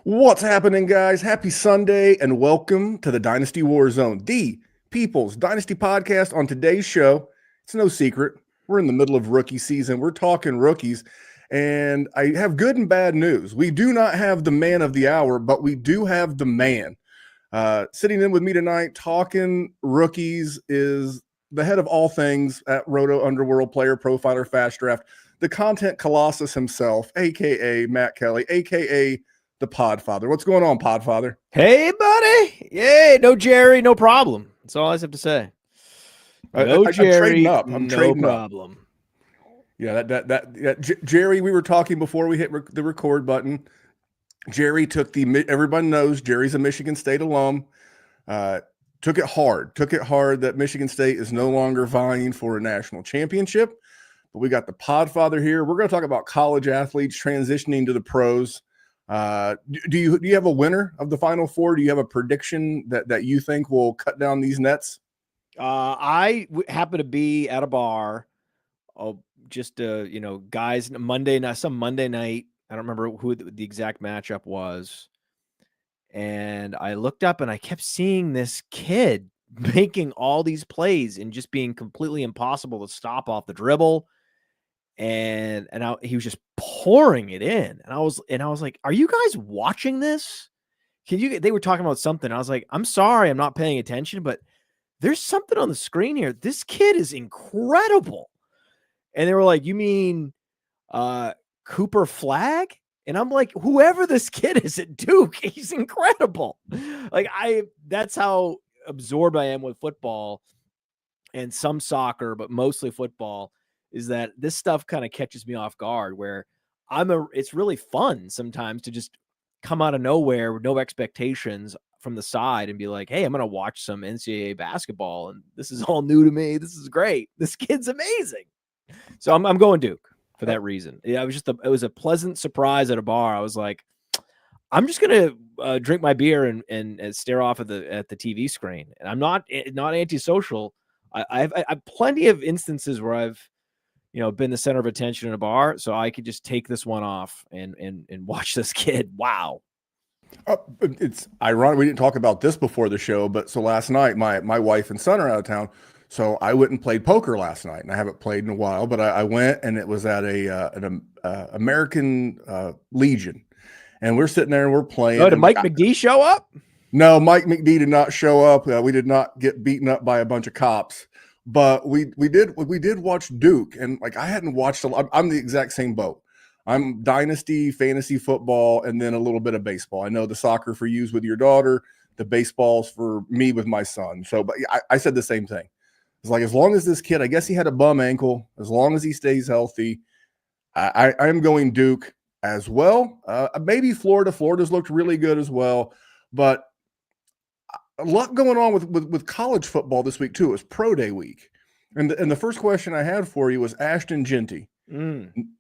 What's happening, guys? Happy Sunday and welcome to the Dynasty WarZone, the People's Dynasty podcast. On today's show, it's no secret, we're in the middle of rookie season. We're talking rookies, and I have good and bad news. We do not have the man of the hour, but we do have the man. Sitting in with me tonight talking rookies is the head of all things at Roto Underworld, player profiler, FastDraft, the content colossus himself, a.k.a. Matt Kelley, a.k.a. the PodFather. What's going on, PodFather? Hey, buddy. Yay, no Jerry, no problem. That's all I have to say. No Jerry, I'm trading up. I'm no trading problem. Up. Yeah, Jerry, we were talking before we hit the record button. Jerry took everyone knows Jerry's a Michigan State alum. Took it hard that Michigan State is no longer vying for a national championship. But we got the PodFather here. We're going to talk about college athletes transitioning to the pros. Do you have a winner of the Final Four? Do you have a prediction that you think will cut down these nets? I happen to be at a bar. Guys, some Monday night. I don't remember who the exact matchup was. And I looked up and I kept seeing this kid making all these plays and just being completely impossible to stop off the dribble. And he was just pouring it in. And I was like, are you guys watching this? They were talking about something. I was like, I'm sorry, I'm not paying attention, but there's something on the screen here. This kid is incredible. And they were like, you mean Cooper Flagg? And I'm like, whoever this kid is at Duke, he's incredible. That's how absorbed I am with football and some soccer, but mostly football, is that this stuff kind of catches me off guard where it's really fun sometimes to just come out of nowhere with no expectations from the side and be like, hey, I'm going to watch some NCAA basketball. And this is all new to me. This is great. This kid's amazing. So I'm going Duke for that reason. Yeah, it was a pleasant surprise at a bar. I was like, I'm just going to drink my beer and stare off at the TV screen. And I'm not antisocial. I have plenty of instances where I've, been the center of attention in a bar, so I could just take this one off and watch this kid. Wow. It's ironic. We didn't talk about this before the show, but so last night, my wife and son are out of town, so I went and played poker last night, and I haven't played in a while, but I went, and it was at an American Legion, and we're sitting there and we're playing. Oh, did Mike McD show up? No, Mike McD did not show up. We did not get beaten up by a bunch of cops. But we did watch Duke, and like I hadn't watched a lot. I'm the exact same boat. I'm dynasty, fantasy football, and then a little bit of baseball. I know the soccer for you is with your daughter, the baseball's for me with my son. So, but I said the same thing. It's like, as long as this kid, I guess he had a bum ankle, as long as he stays healthy, I am going Duke as well. Maybe Florida. Florida's looked really good as well, but a lot going on with college football this week too. It was pro day week. And the first question I had for you was Ashton Jeanty.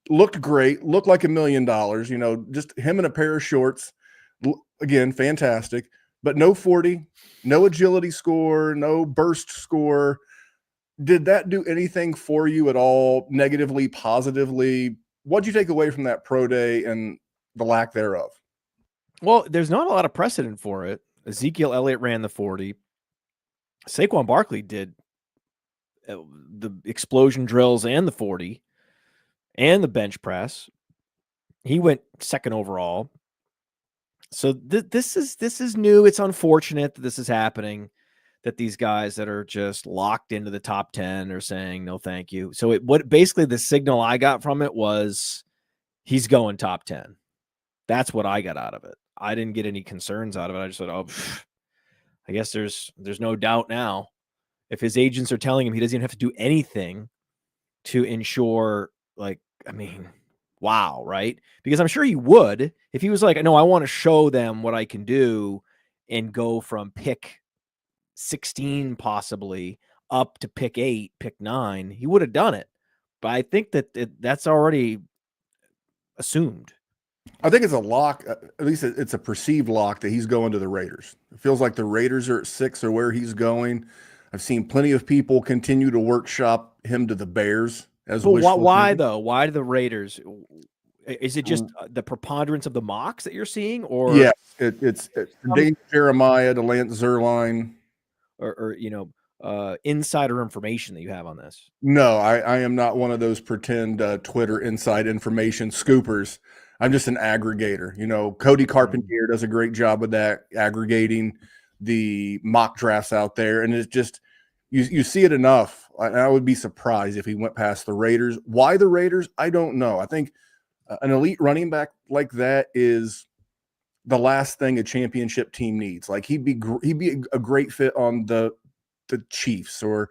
Looked great, looked like $1 million, just him in a pair of shorts. Again, fantastic. But no 40, no agility score, no burst score. Did that do anything for you at all, negatively, positively? What'd you take away from that pro day and the lack thereof? Well, there's not a lot of precedent for it. Ezekiel Elliott ran the 40. Saquon Barkley did the explosion drills and the 40 and the bench press. He went second overall. So this is new. It's unfortunate that this is happening, that these guys that are just locked into the top 10 are saying no thank you. So basically the signal I got from it was he's going top 10. That's what I got out of it. I didn't get any concerns out of it. I just thought, I guess there's no doubt now. If his agents are telling him he doesn't even have to do anything to ensure, wow, right? Because I'm sure he would if he was like, no, I want to show them what I can do and go from pick 16 possibly up to pick 8, pick 9. He would have done it. But I think that's already assumed. I think it's a lock. At least it's a perceived lock that he's going to the Raiders. It feels like the Raiders are at 6 or where he's going. I've seen plenty of people continue to workshop him to the Bears as but wishful why thinking. though? Why the Raiders? Is it just the preponderance of the mocks that you're seeing, or yeah, it's Dave Jeremiah to Lance Zierlein, or insider information that you have on this? No, I am not one of those pretend Twitter inside information scoopers. I'm just an aggregator. Cody Carpentier does a great job with that, aggregating the mock drafts out there. And it's just, you see it enough. I would be surprised if he went past the Raiders. Why the Raiders? I don't know. I think an elite running back like that is the last thing a championship team needs. Like he'd be a great fit on the Chiefs or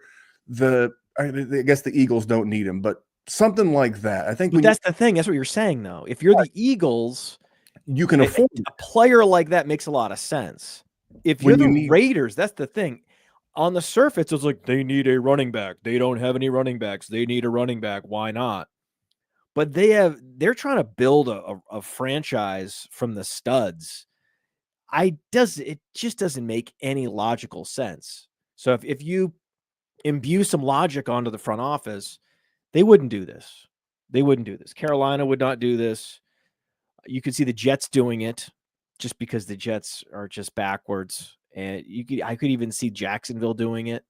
I guess the Eagles don't need him, but something like that. I think that's the thing. That's what you're saying, though. If you're the Eagles, you can afford a player like that. Makes a lot of sense. If you're the Raiders, that's the thing. On the surface, it's like they need a running back. They don't have any running backs. They need a running back. Why not? But they're trying to build a franchise from the studs. It just doesn't make any logical sense. So if you imbue some logic onto the front office, they wouldn't do this. They wouldn't do this. Carolina would not do this. You could see the Jets doing it just because the Jets are just backwards. And I could even see Jacksonville doing it,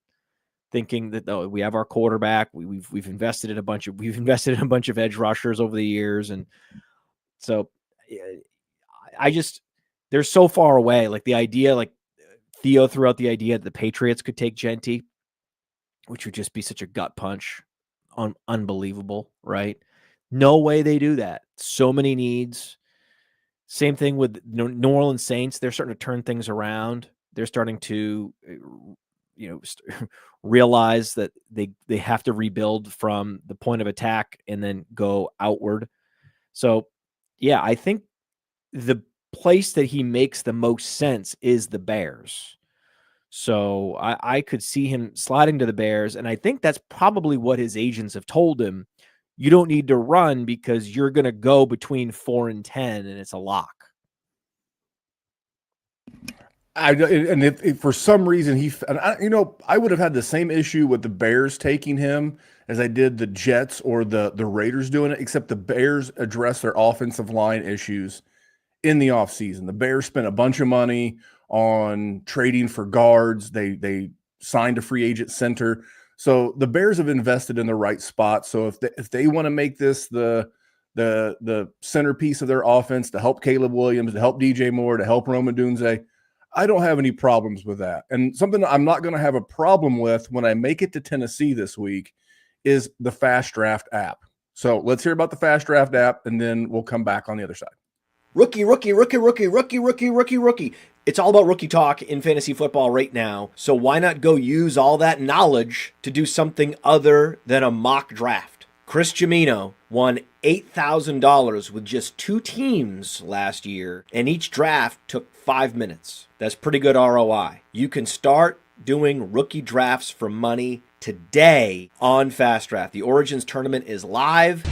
thinking that we have our quarterback. We've invested in a bunch of edge rushers over the years, and so they're so far away. Like the idea, like Theo threw out the idea that the Patriots could take Jeanty, which would just be such a gut punch, unbelievable, right? No way they do that. So many needs. Same thing with New Orleans Saints. They're starting to turn things around. They're starting to, realize that they have to rebuild from the point of attack and then go outward. So, yeah, I think the place that he makes the most sense is the Bears. So I could see him sliding to the Bears, and I think that's probably what his agents have told him. You don't need to run because you're going to go between 4 and 10, and it's a lock. If for some reason I would have had the same issue with the Bears taking him as I did the Jets or the Raiders doing it, except the Bears address their offensive line issues in the offseason. The Bears spent a bunch of money on trading for guards. They signed a free agent center. So the Bears have invested in the right spot. So if they want to make this the centerpiece of their offense to help Kaleb Williams, to help DJ Moore, to help Rome Odunze, I don't have any problems with that. And something I'm not going to have a problem with when I make it to Tennessee this week is the FastDraft app. So let's hear about the FastDraft app, and then we'll come back on the other side. Rookie. It's all about rookie talk in fantasy football right now. So why not go use all that knowledge to do something other than a mock draft? Chris Gimino won $8,000 with just 2 teams last year, and each draft took 5 minutes. That's pretty good ROI. You can start doing rookie drafts for money today on FastDraft. The Origins tournament is live.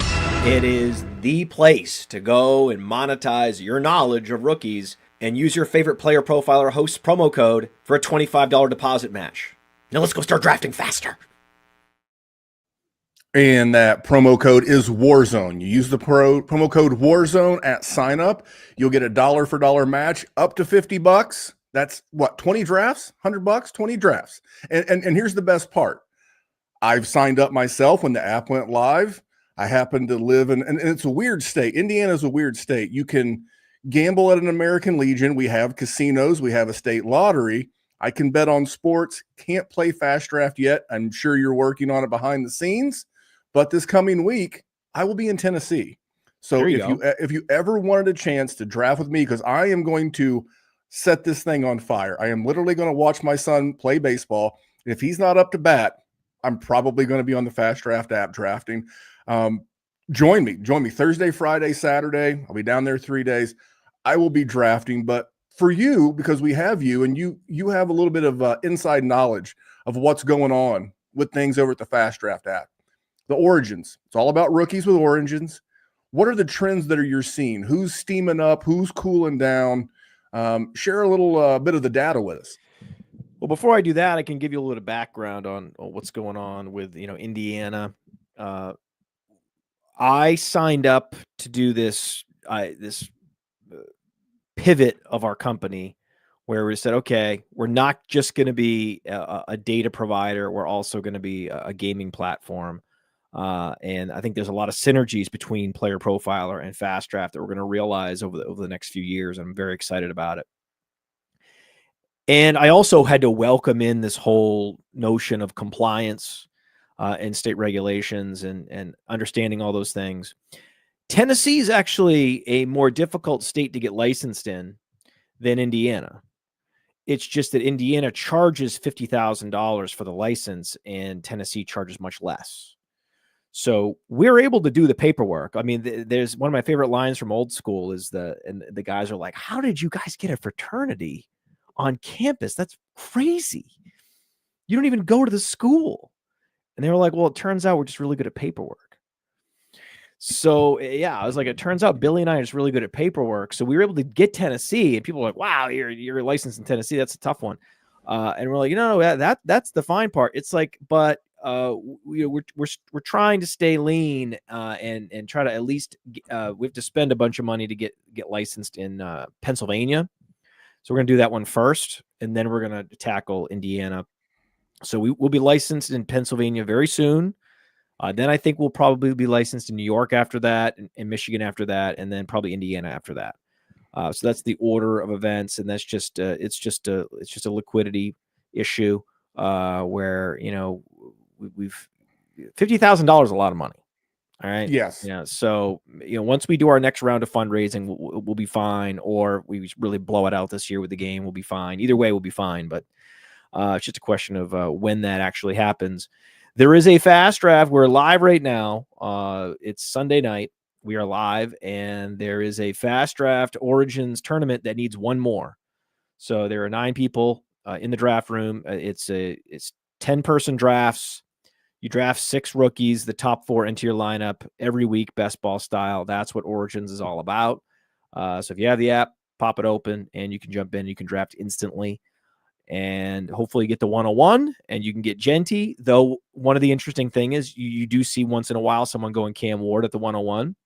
It is the place to go and monetize your knowledge of rookies and use your favorite player profiler host promo code for a $25 deposit match. Now let's go start drafting faster. And that promo code is WarZone. You use the promo code WarZone at sign up. You'll get a $1 for $1 match up to $50. That's what, 20 drafts, $100, 20 drafts. And here's the best part. I've signed up myself when the app went live. I happen to live in, and it's a weird state. Indiana is a weird state. You can gamble at an American Legion. We have casinos. We have a state lottery. I can bet on sports. Can't play FastDraft yet. I'm sure you're working on it behind the scenes. But this coming week, I will be in Tennessee. So if you ever wanted a chance to draft with me, because I am going to set this thing on fire. I am literally going to watch my son play baseball. If he's not up to bat, I'm probably going to be on the FastDraft app drafting. Join me Thursday, Friday, Saturday. I'll be down there 3 days. I will be drafting, but for you, because we have you and you have a little bit of inside knowledge of what's going on with things over at the FastDraft app. The Origins. It's all about rookies with Origins. What are the trends that you're seeing? Who's steaming up? Who's cooling down? Share a little bit of the data with us. Well, before I do that, I can give you a little background on what's going on with Indiana. I signed up to do this pivot of our company where we said, okay, we're not just going to be a data provider. We're also going to be a gaming platform. And I think there's a lot of synergies between Player Profiler and FastDraft that we're going to realize over the next few years. I'm very excited about it. And I also had to welcome in this whole notion of compliance and state regulations and understanding all those things. Tennessee is actually a more difficult state to get licensed in than Indiana. It's just that Indiana charges $50,000 for the license and Tennessee charges much less. So we're able to do the paperwork. I mean, there's one of my favorite lines from old school is the guys are like, how did you guys get a fraternity on campus? That's crazy. You don't even go to the school. And they were like, well, it turns out we're just really good at paperwork. So yeah, I was like, it turns out Billy and I are just really good at paperwork. So we were able to get Tennessee, and people were like, wow, you're licensed in Tennessee. That's a tough one. And we're like, no, that's the fine part. It's like, but we're trying to stay lean and try to at least we have to spend a bunch of money to get licensed in Pennsylvania. So we're gonna do that one first, and then we're gonna tackle Indiana. So we'll be licensed in Pennsylvania very soon. Then I think we'll probably be licensed in New York after that, and Michigan after that, and then probably Indiana after that. So that's the order of events, and that's just it's just a liquidity issue where we've $50,000 is a lot of money. All right. Yes. Yeah. So once we do our next round of fundraising, we'll be fine, or we really blow it out this year with the game, we'll be fine. Either way, we'll be fine. But it's just a question of when that actually happens. There is a fast draft. We're live right now. It's Sunday night. We are live, and there is a fast draft Origins tournament that needs one more. So there are 9 people in the draft room. It's 10-person drafts. You draft 6 rookies, the top 4 into your lineup every week, best ball style. That's what Origins is all about. So if you have the app, pop it open, and you can jump in. You can draft instantly. And hopefully you get the 101 and you can get Jeanty. Though one of the interesting thing is you do see once in a while someone going Cam Ward at the 101.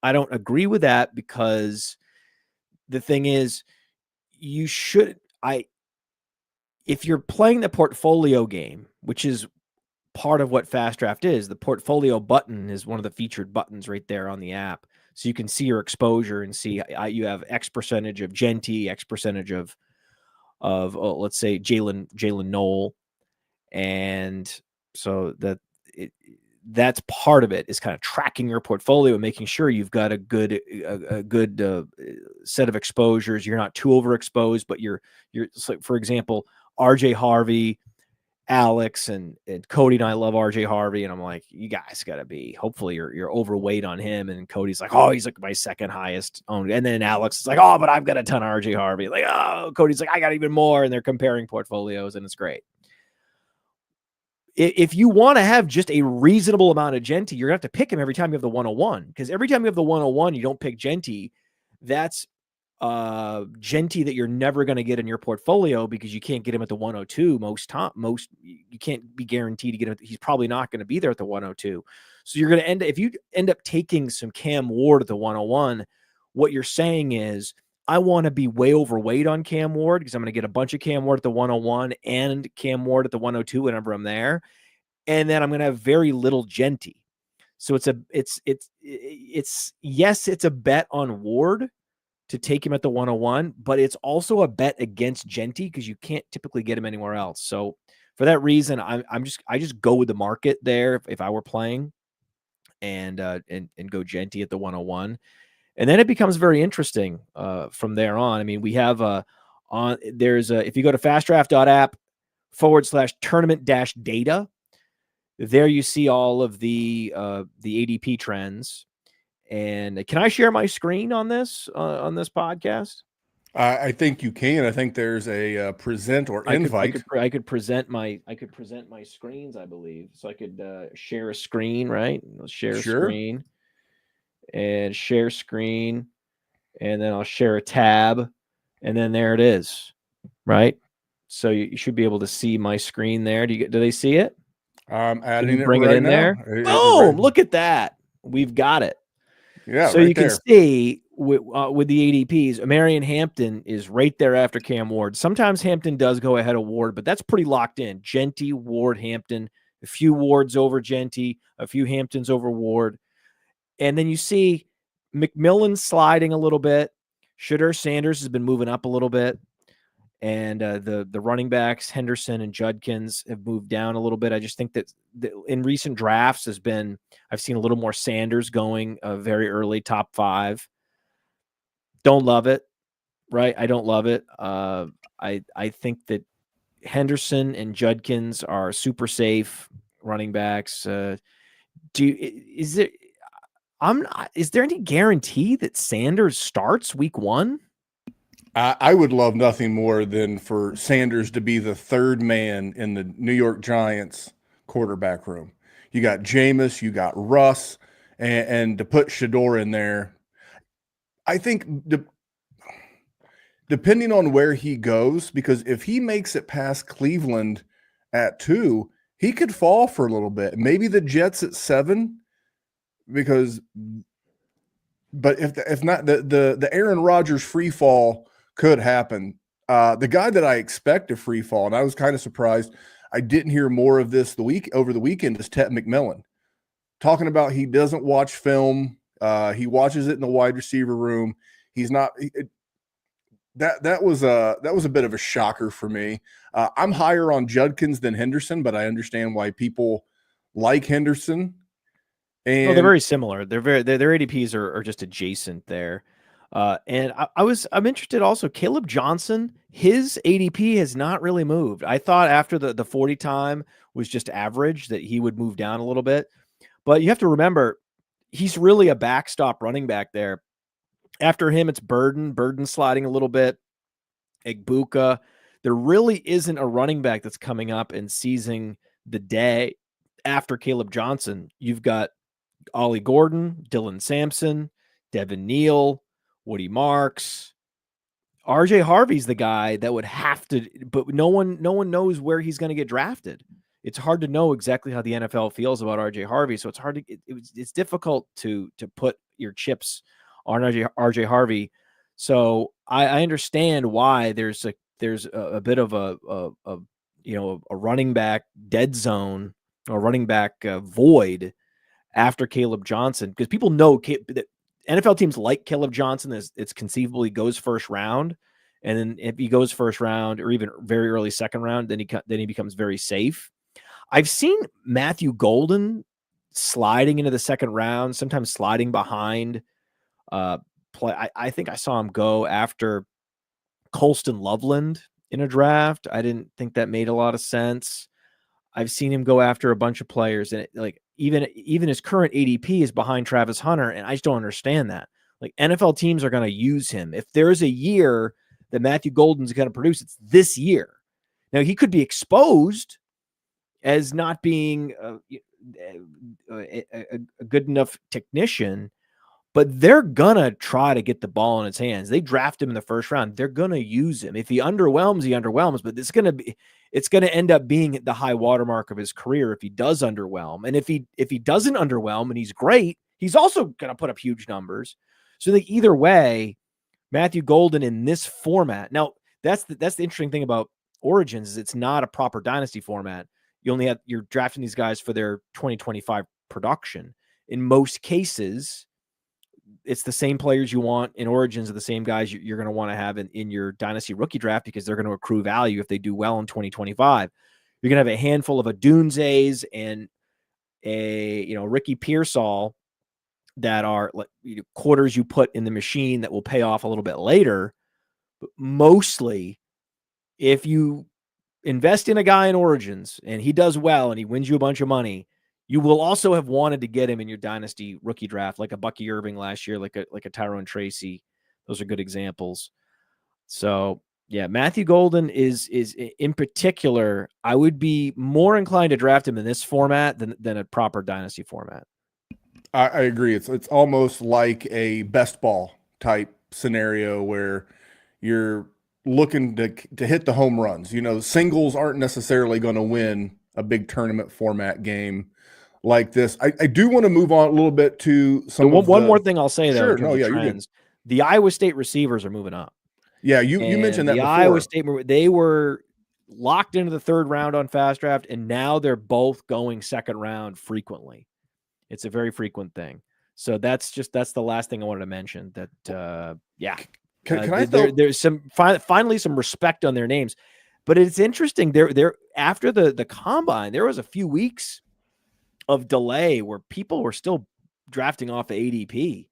I don't agree with that because the thing is if you're playing the portfolio game, which is part of what Fast Draft is, the portfolio button is one of the featured buttons right there on the app. So you can see your exposure and see you have X percentage of Jeanty, X percentage of let's say Jaylin Noel. And so that's part of it, is kind of tracking your portfolio and making sure you've got a good set of exposures. You're not too overexposed, but you're so for example, RJ Harvey, Alex and Cody and I love RJ Harvey, and I'm like, you guys got to be, hopefully you're overweight on him. And Cody's like, oh, he's like my second highest owned. And then Alex is like, oh, but I've got a ton of RJ Harvey. Like, oh, Cody's like, I got even more. And they're comparing portfolios, and it's great. If you want to have just a reasonable amount of Jeanty, you're gonna have to pick him every time you have the 101, because every time you have the 101, you don't pick Jeanty. That's Jeanty that you're never going to get in your portfolio because you can't get him at the 102 most you can't be guaranteed to get him. He's probably not going to be there at the 102. So you're going to if you end up taking some Cam Ward at the 101, what you're saying is, I want to be way overweight on Cam Ward because I'm going to get a bunch of Cam Ward at the 101 and Cam Ward at the 102 whenever I'm there. And then I'm going to have very little Jeanty. So it's a bet on Ward to take him at the 101, but it's also a bet against Jeanty because you can't typically get him anywhere else. So for that reason, I just go with the market there if I were playing, and go Jeanty at the 101, and then it becomes very interesting from there on. I mean, we have if you go to fastdraft.app/tournament-data, there you see all of the ADP trends. And can I share my screen on this podcast? I think you can. I think there's a present or invite. I could present my screens, I believe. So I could share a screen, right? Let's share a screen, and share screen, and then I'll share a tab, and then there it is, right? So you should be able to see my screen there. Do they see it? I'm adding it bring right it in now. there. Boom! Look at that. we've got it. Yeah, So right you can there. see with the ADPs, Marion Hampton is right there after Cam Ward. Sometimes Hampton does go ahead of Ward, but that's pretty locked in. Jeanty, Ward, Hampton, a few Wards over Jeanty, a few Hamptons over Ward. And then you see McMillan sliding a little bit. Shedeur Sanders has been moving up a little bit. And the running backs, Henderson and Judkins, have moved down a little bit. I just think that in recent drafts I've seen a little more Sanders going very early, top 5. Don't love it, right? I don't love it. I think that Henderson and Judkins are super safe running backs. Is there any guarantee that Sanders starts week 1? I would love nothing more than for Sanders to be the third man in the New York Giants quarterback room. You got Jameis, you got Russ, and to put Shedeur in there, I think depending on where he goes, because if he makes it past Cleveland at 2, he could fall for a little bit. Maybe the Jets at 7, but if not, the Aaron Rodgers free fall could happen. The guy that I expect to free fall, and I was kind of surprised I didn't hear more of this over the weekend, is Ted McMillan talking about he doesn't watch film. He watches it in the wide receiver room. He's not. That was a bit of a shocker for me. I'm higher on Judkins than Henderson, but I understand why people like Henderson. Well, they're And very similar. Their ADPs are just adjacent there. And I'm interested also. Kaleb Johnson, his ADP has not really moved. I thought after the 40 time was just average that he would move down a little bit, but you have to remember he's really a backstop running back there. After him, it's Burden sliding a little bit. Egbuka. There really isn't a running back that's coming up and seizing the day after Kaleb Johnson. You've got Ollie Gordon, Dylan Sampson, Devin Neal, Woody Marks. RJ Harvey's the guy that would have to, but no one knows where he's going to get drafted. It's hard to know exactly how the NFL feels about RJ Harvey, so it's hard to it's difficult to put your chips on RJ Harvey. So I understand why there's a bit of a running back dead zone or running back void after Kaleb Johnson, because people know that NFL teams like Kaleb Johnson. It's conceivably goes first round, and then if he goes first round or even very early second round, then he becomes very safe. I've seen Matthew Golden sliding into the second round, sometimes sliding behind. I think I saw him go after Colston Loveland in a draft. I didn't think that made a lot of sense. I've seen him go after a bunch of players, and even his current ADP is behind Travis Hunter, and I just don't understand that. Like, NFL teams are going to use him. If there's a year that Matthew Golden's going to produce, it's this year. Now, he could be exposed as not being a good enough technician, but they're going to try to get the ball in his hands. They draft him in the first round. They're going to use him. If he underwhelms, he underwhelms, but it's going to end up being the high watermark of his career if he does underwhelm. And if he doesn't underwhelm and he's great, he's also going to put up huge numbers. So either way, Matthew Golden in this format. Now, that's the interesting thing about Origins is it's not a proper dynasty format. You're drafting these guys for their 2025 production. In most cases, it's the same players you want in Origins are the same guys you're going to want to have in your dynasty rookie draft, because they're going to accrue value if they do well in 2025. You're going to have a handful of Odunzes and a Ricky Pearsall that are quarters you put in the machine that will pay off a little bit later. But mostly, if you invest in a guy in Origins and he does well and he wins you a bunch of money, you will also have wanted to get him in your dynasty rookie draft, like a Bucky Irving last year, like a Tyrone Tracy. Those are good examples. So yeah, Matthew Golden is in particular, I would be more inclined to draft him in this format than a proper dynasty format. I agree. It's almost like a best ball type scenario where you're looking to hit the home runs. Singles aren't necessarily going to win a big tournament format game. like this. I do want to move on a little bit to some of one more thing I'll say though, Sure. in terms No, of yeah, you're good. trends, the Iowa State receivers are moving up. Yeah, you mentioned that the before. Iowa State, they were locked into the third round on FastDraft, and now they're both going second round frequently. It's a very frequent thing. So that's the last thing I wanted to mention. That Can I throw... there's some finally some respect on their names, but it's interesting. They're after the combine, there was a few weeks of delay where people were still drafting off of ADP,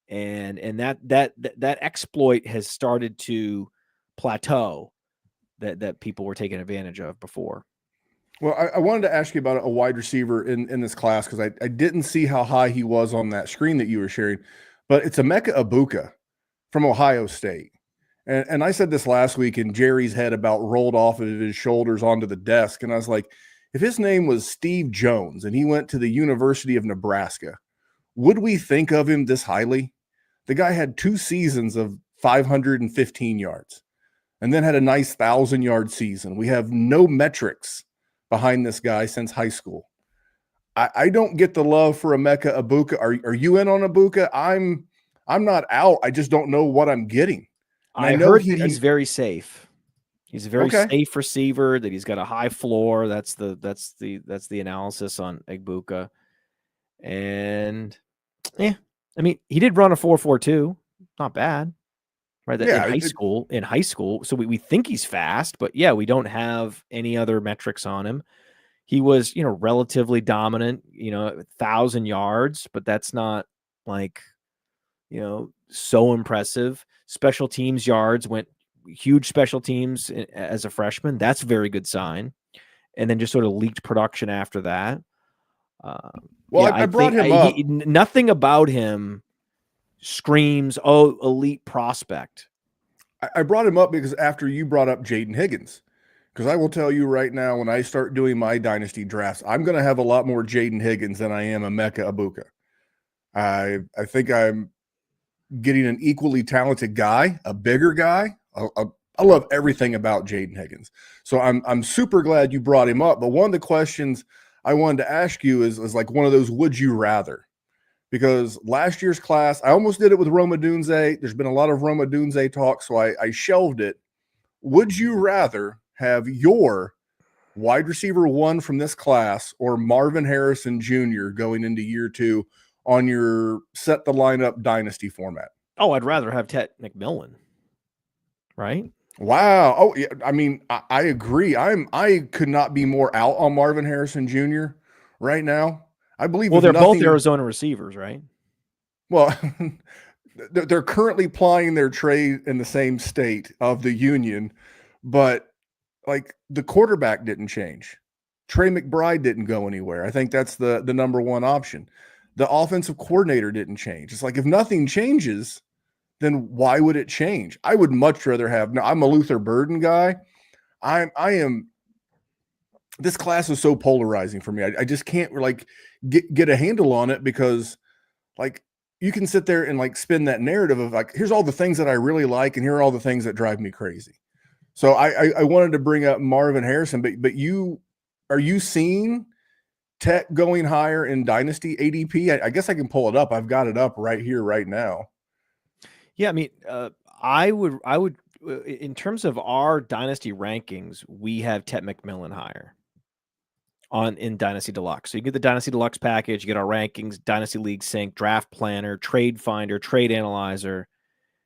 and that exploit has started to plateau that people were taking advantage of before. Well, I wanted to ask you about a wide receiver in this class because I didn't see how high he was on that screen that you were sharing, but it's Emeka Egbuka from Ohio State. And I said this last week, and Jerry's head about rolled off of his shoulders onto the desk. And I was like, if his name was Steve Jones and he went to the University of Nebraska, would we think of him this highly? The guy had 2 seasons of 515 yards and then had a nice 1,000-yard season. We have no metrics behind this guy since high school. I don't get the love for Emeka Egbuka. Are you in on Egbuka? I'm not out. I just don't know what I'm getting. And I heard that he's very safe. He's a very safe receiver, that he's got a high floor. That's the analysis on Egbuka. And yeah, I mean, he did run a 4.42. Not bad. Right. Yeah, in high school. So we think he's fast, but yeah, we don't have any other metrics on him. He was, relatively dominant, 1,000 yards, but that's not like, so impressive. Special teams yards, went huge special teams as a freshman. That's a very good sign. And then just sort of leaked production after that. I brought him up. Nothing about him screams, oh, elite prospect. I brought him up because after you brought up Jayden Higgins, because I will tell you right now, when I start doing my dynasty drafts, I'm going to have a lot more Jayden Higgins than I am Emeka Egbuka. I think I'm getting an equally talented guy, a bigger guy. I love everything about Jayden Higgins. So I'm super glad you brought him up. But one of the questions I wanted to ask you is like one of those would you rather. Because last year's class, I almost did it with Odunze. There's been a lot of Odunze talk, so I shelved it. Would you rather have your wide receiver 1 from this class or Marvin Harrison Jr. going into year 2 on your set the lineup dynasty format? Oh, I'd rather have McMillan. Right? Wow. Oh, yeah. I mean, I agree. I could not be more out on Marvin Harrison Jr. right now. I believe. Well, they're both Arizona receivers, right? Well, they're currently plying their trade in the same state of the union, but like the quarterback didn't change. Trey McBride didn't go anywhere. I think that's the number one option. The offensive coordinator didn't change. It's like if nothing changes, then why would it change? I would much rather have. Now, I'm a Luther Burden guy. I am. This class is so polarizing for me. I just can't like get a handle on it because like you can sit there and like spin that narrative of like, here's all the things that I really like and here are all the things that drive me crazy. So I wanted to bring up Marvin Harrison, but are you seeing Tech going higher in Dynasty ADP? I guess I can pull it up. I've got it up right here, right now. Yeah, I mean, I would in terms of our Dynasty rankings, we have Tet McMillan higher in Dynasty Deluxe. So you get the Dynasty Deluxe package, you get our rankings, Dynasty League Sync, Draft Planner, Trade Finder, Trade Analyzer.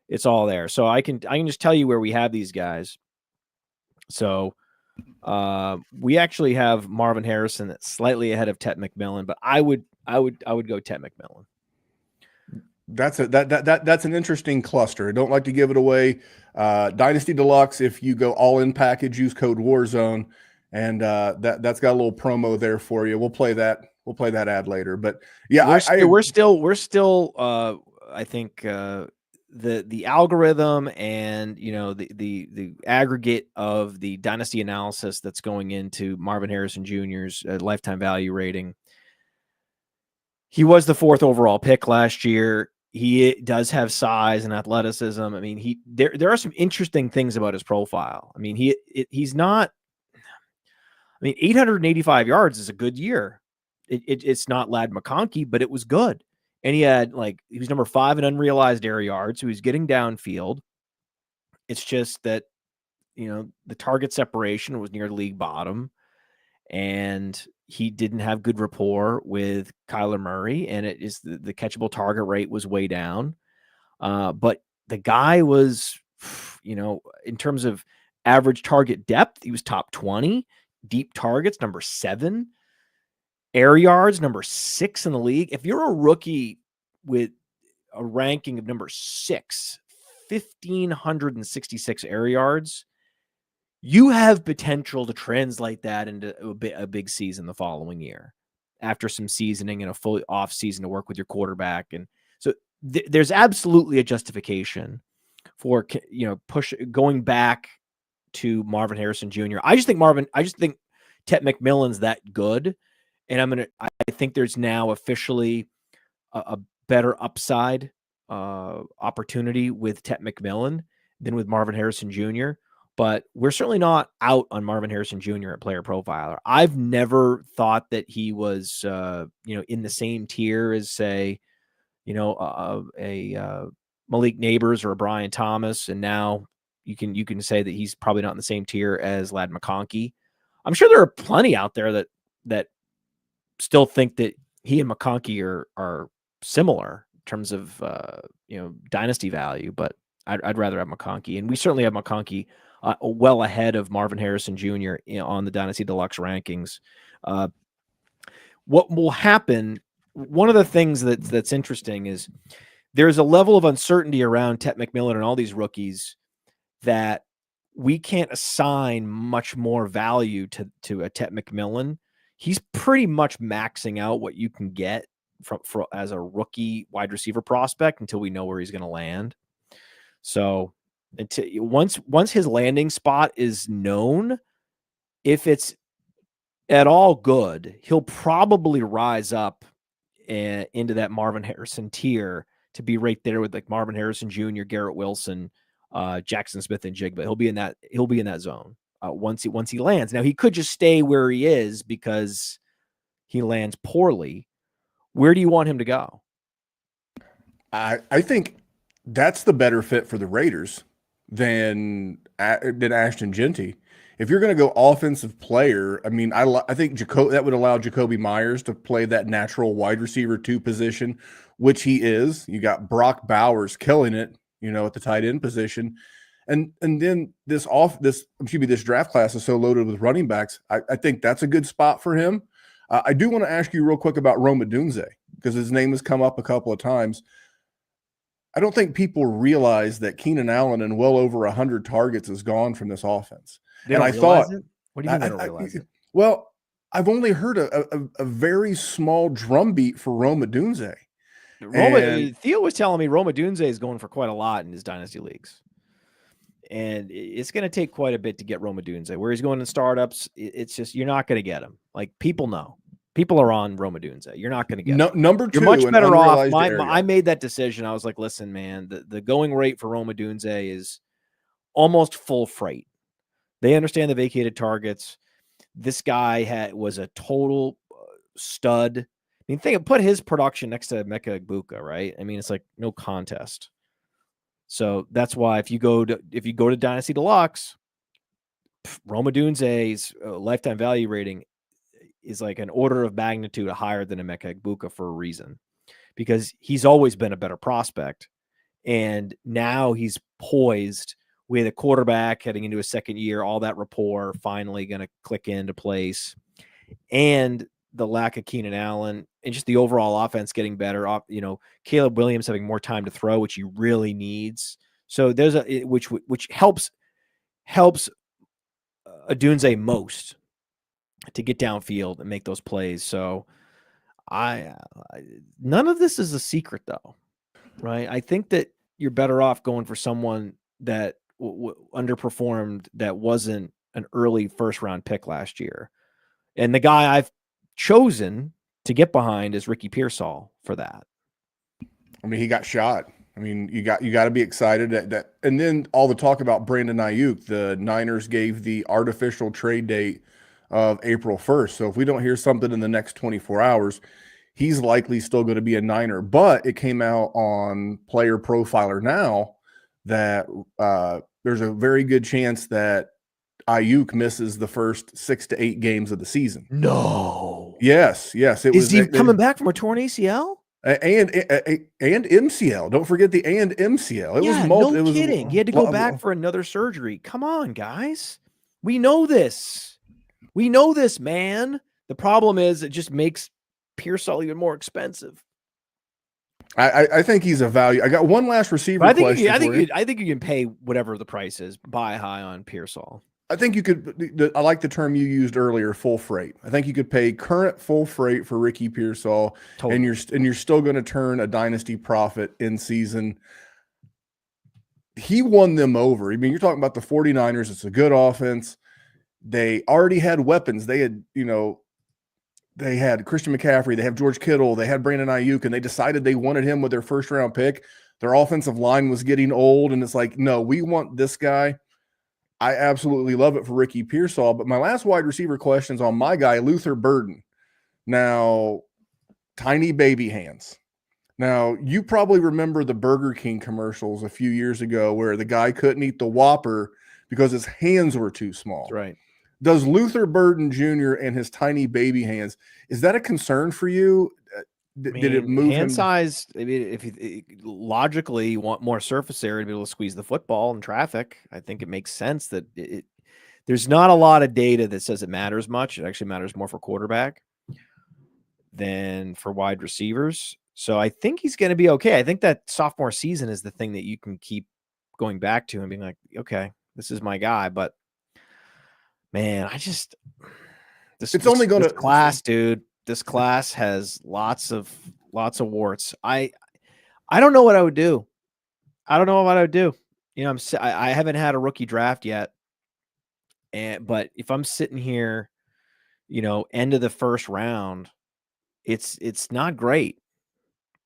It's all there. So I can just tell you where we have these guys. So we actually have Marvin Harrison that's slightly ahead of Tet McMillan, but I would go Tet McMillan. That's an interesting cluster. I don't like to give it away. Dynasty Deluxe, if you go all in package, use code WarZone, and that's got a little promo there for you. We'll play that ad later. But yeah, we're still I think the algorithm and the aggregate of the dynasty analysis that's going into Marvin Harrison Jr.'s lifetime value rating. He was the 4th overall pick last year. He does have size and athleticism. I mean, there are some interesting things about his profile. I mean, he's not. I mean, 885 yards is a good year. it's not Ladd McConkey, but it was good. And he was number 5 in unrealized air yards, so he's getting downfield. It's just that, the target separation was near league bottom, and he didn't have good rapport with Kyler Murray, and it is the catchable target rate was way down. But the guy was, in terms of average target depth, he was top 20, deep targets, number 7, air yards, number 6 in the league. If you're a rookie with a ranking of number 6, 1,566 air yards, you have potential to translate that into a big season the following year after some seasoning and a full off season to work with your quarterback. And so there's absolutely a justification for, going back to Marvin Harrison Jr. I just think Tet McMillan's that good. And I think there's now officially a better upside opportunity with Tet McMillan than with Marvin Harrison Jr. But we're certainly not out on Marvin Harrison Jr. at Player Profiler. I've never thought that he was, in the same tier as, say, a Malik Neighbors or a Brian Thomas. And now you can say that he's probably not in the same tier as Ladd McConkey. I'm sure there are plenty out there that still think that he and McConkey are similar in terms of, dynasty value, but I'd rather have McConkey. And we certainly have McConkey well ahead of Marvin Harrison Jr. On the Dynasty Deluxe rankings. What will happen, one of the things that's interesting is there's a level of uncertainty around Tet McMillan and all these rookies that we can't assign much more value to a Tet McMillan. He's pretty much maxing out what you can get as a rookie wide receiver prospect until we know where he's going to land. So once his landing spot is known, if it's at all good, he'll probably rise up into that Marvin Harrison tier to be right there with like Marvin Harrison Jr., Garrett Wilson, Jackson Smith, and Jigba. He'll be in that zone once he lands. Now he could just stay where he is because he lands poorly. Where do you want him to go? I think that's the better fit for the Raiders than Ashton Jeanty. If you're going to go offensive player, I mean, I think that would allow Jacoby Myers to play that natural wide receiver 2 position, which he is. You got Brock Bowers killing it, at the tight end position. And then this draft class is so loaded with running backs. I think that's a good spot for him. I do want to ask you real quick about Rome Odunze because his name has come up a couple of times. I don't think people realize that Keenan Allen and well over 100 targets is gone from this offense. And I thought, what do you mean they don't realize it? Well, I've only heard a very small drumbeat for Rome Odunze. Theo was telling me Rome Odunze is going for quite a lot in his dynasty leagues. And it's going to take quite a bit to get Rome Odunze. Where he's going in startups, it's just, you're not going to get him. Like, people know. People are on Rome Odunze. You're not going to get him. Number 2. You're much better off. I made that decision. I was like, listen, man, the going rate for Rome Odunze is almost full freight. They understand the vacated targets. This guy was a total stud. I mean, put his production next to Emeka Egbuka, right? I mean, it's like no contest. So that's why if you go to Dynasty Deluxe, Rome Odunze's lifetime value rating is like an order of magnitude higher than Emeka Egbuka for a reason, because he's always been a better prospect, and now he's poised with a quarterback heading into his second year, all that rapport finally going to click into place, and the lack of Keenan Allen and just the overall offense getting better. Kaleb Williams having more time to throw, which he really needs. So there's which helps Odunze most to get downfield and make those plays. So none of this is a secret though, right? I think that you're better off going for someone that underperformed, that wasn't an early first round pick last year. And the guy I've chosen to get behind is Ricky Pearsall for that. I mean, he got shot. I mean, you got to be excited that. And then all the talk about Brandon Ayuk, the Niners gave the artificial trade date of April 1st. So if we don't hear something in the next 24 hours, he's likely still going to be a Niner. But it came out on Player Profiler now that there's a very good chance that Ayuk misses the first 6 to 8 games of the season. No. Yes. Is he coming back from a torn ACL? And MCL. Don't forget the and MCL. No kidding. He had to go back for another surgery. Come on, guys. We know this. We know this, man. The problem is it just makes Pearsall even more expensive. I think he's a value. I got one last receiver question. I think you can pay whatever the price is. Buy high on Pearsall. I think you could. I like the term you used earlier, full freight. I think you could pay current full freight for Ricky Pearsall, totally. and you're still going to turn a dynasty profit in season. He won them over. I mean, you're talking about the 49ers. It's a good offense. They already had weapons. They had, they had Christian McCaffrey. They have George Kittle. They had Brandon Ayuk, and they decided they wanted him with their first round pick. Their offensive line was getting old, and it's like, no, we want this guy. I absolutely love it for Ricky Pearsall. But my last wide receiver question is on my guy, Luther Burden. Now, tiny baby hands. Now, you probably remember the Burger King commercials a few years ago where the guy couldn't eat the Whopper because his hands were too small. That's right. Does Luther Burden Jr. and his tiny baby hands, is that a concern for you? Did it move hand size? I mean, if logically you want more surface area to be able to squeeze the football in traffic, I think it makes sense that there's not a lot of data that says it matters much. It actually matters more for quarterback than for wide receivers. So I think he's going to be okay. I think that sophomore season is the thing that you can keep going back to and being like, okay, this is my guy. But man, this class, dude. This class has lots of warts. I don't know what I would do. I don't know what I would do. I haven't had a rookie draft yet, but if I'm sitting here, end of the first round, it's not great,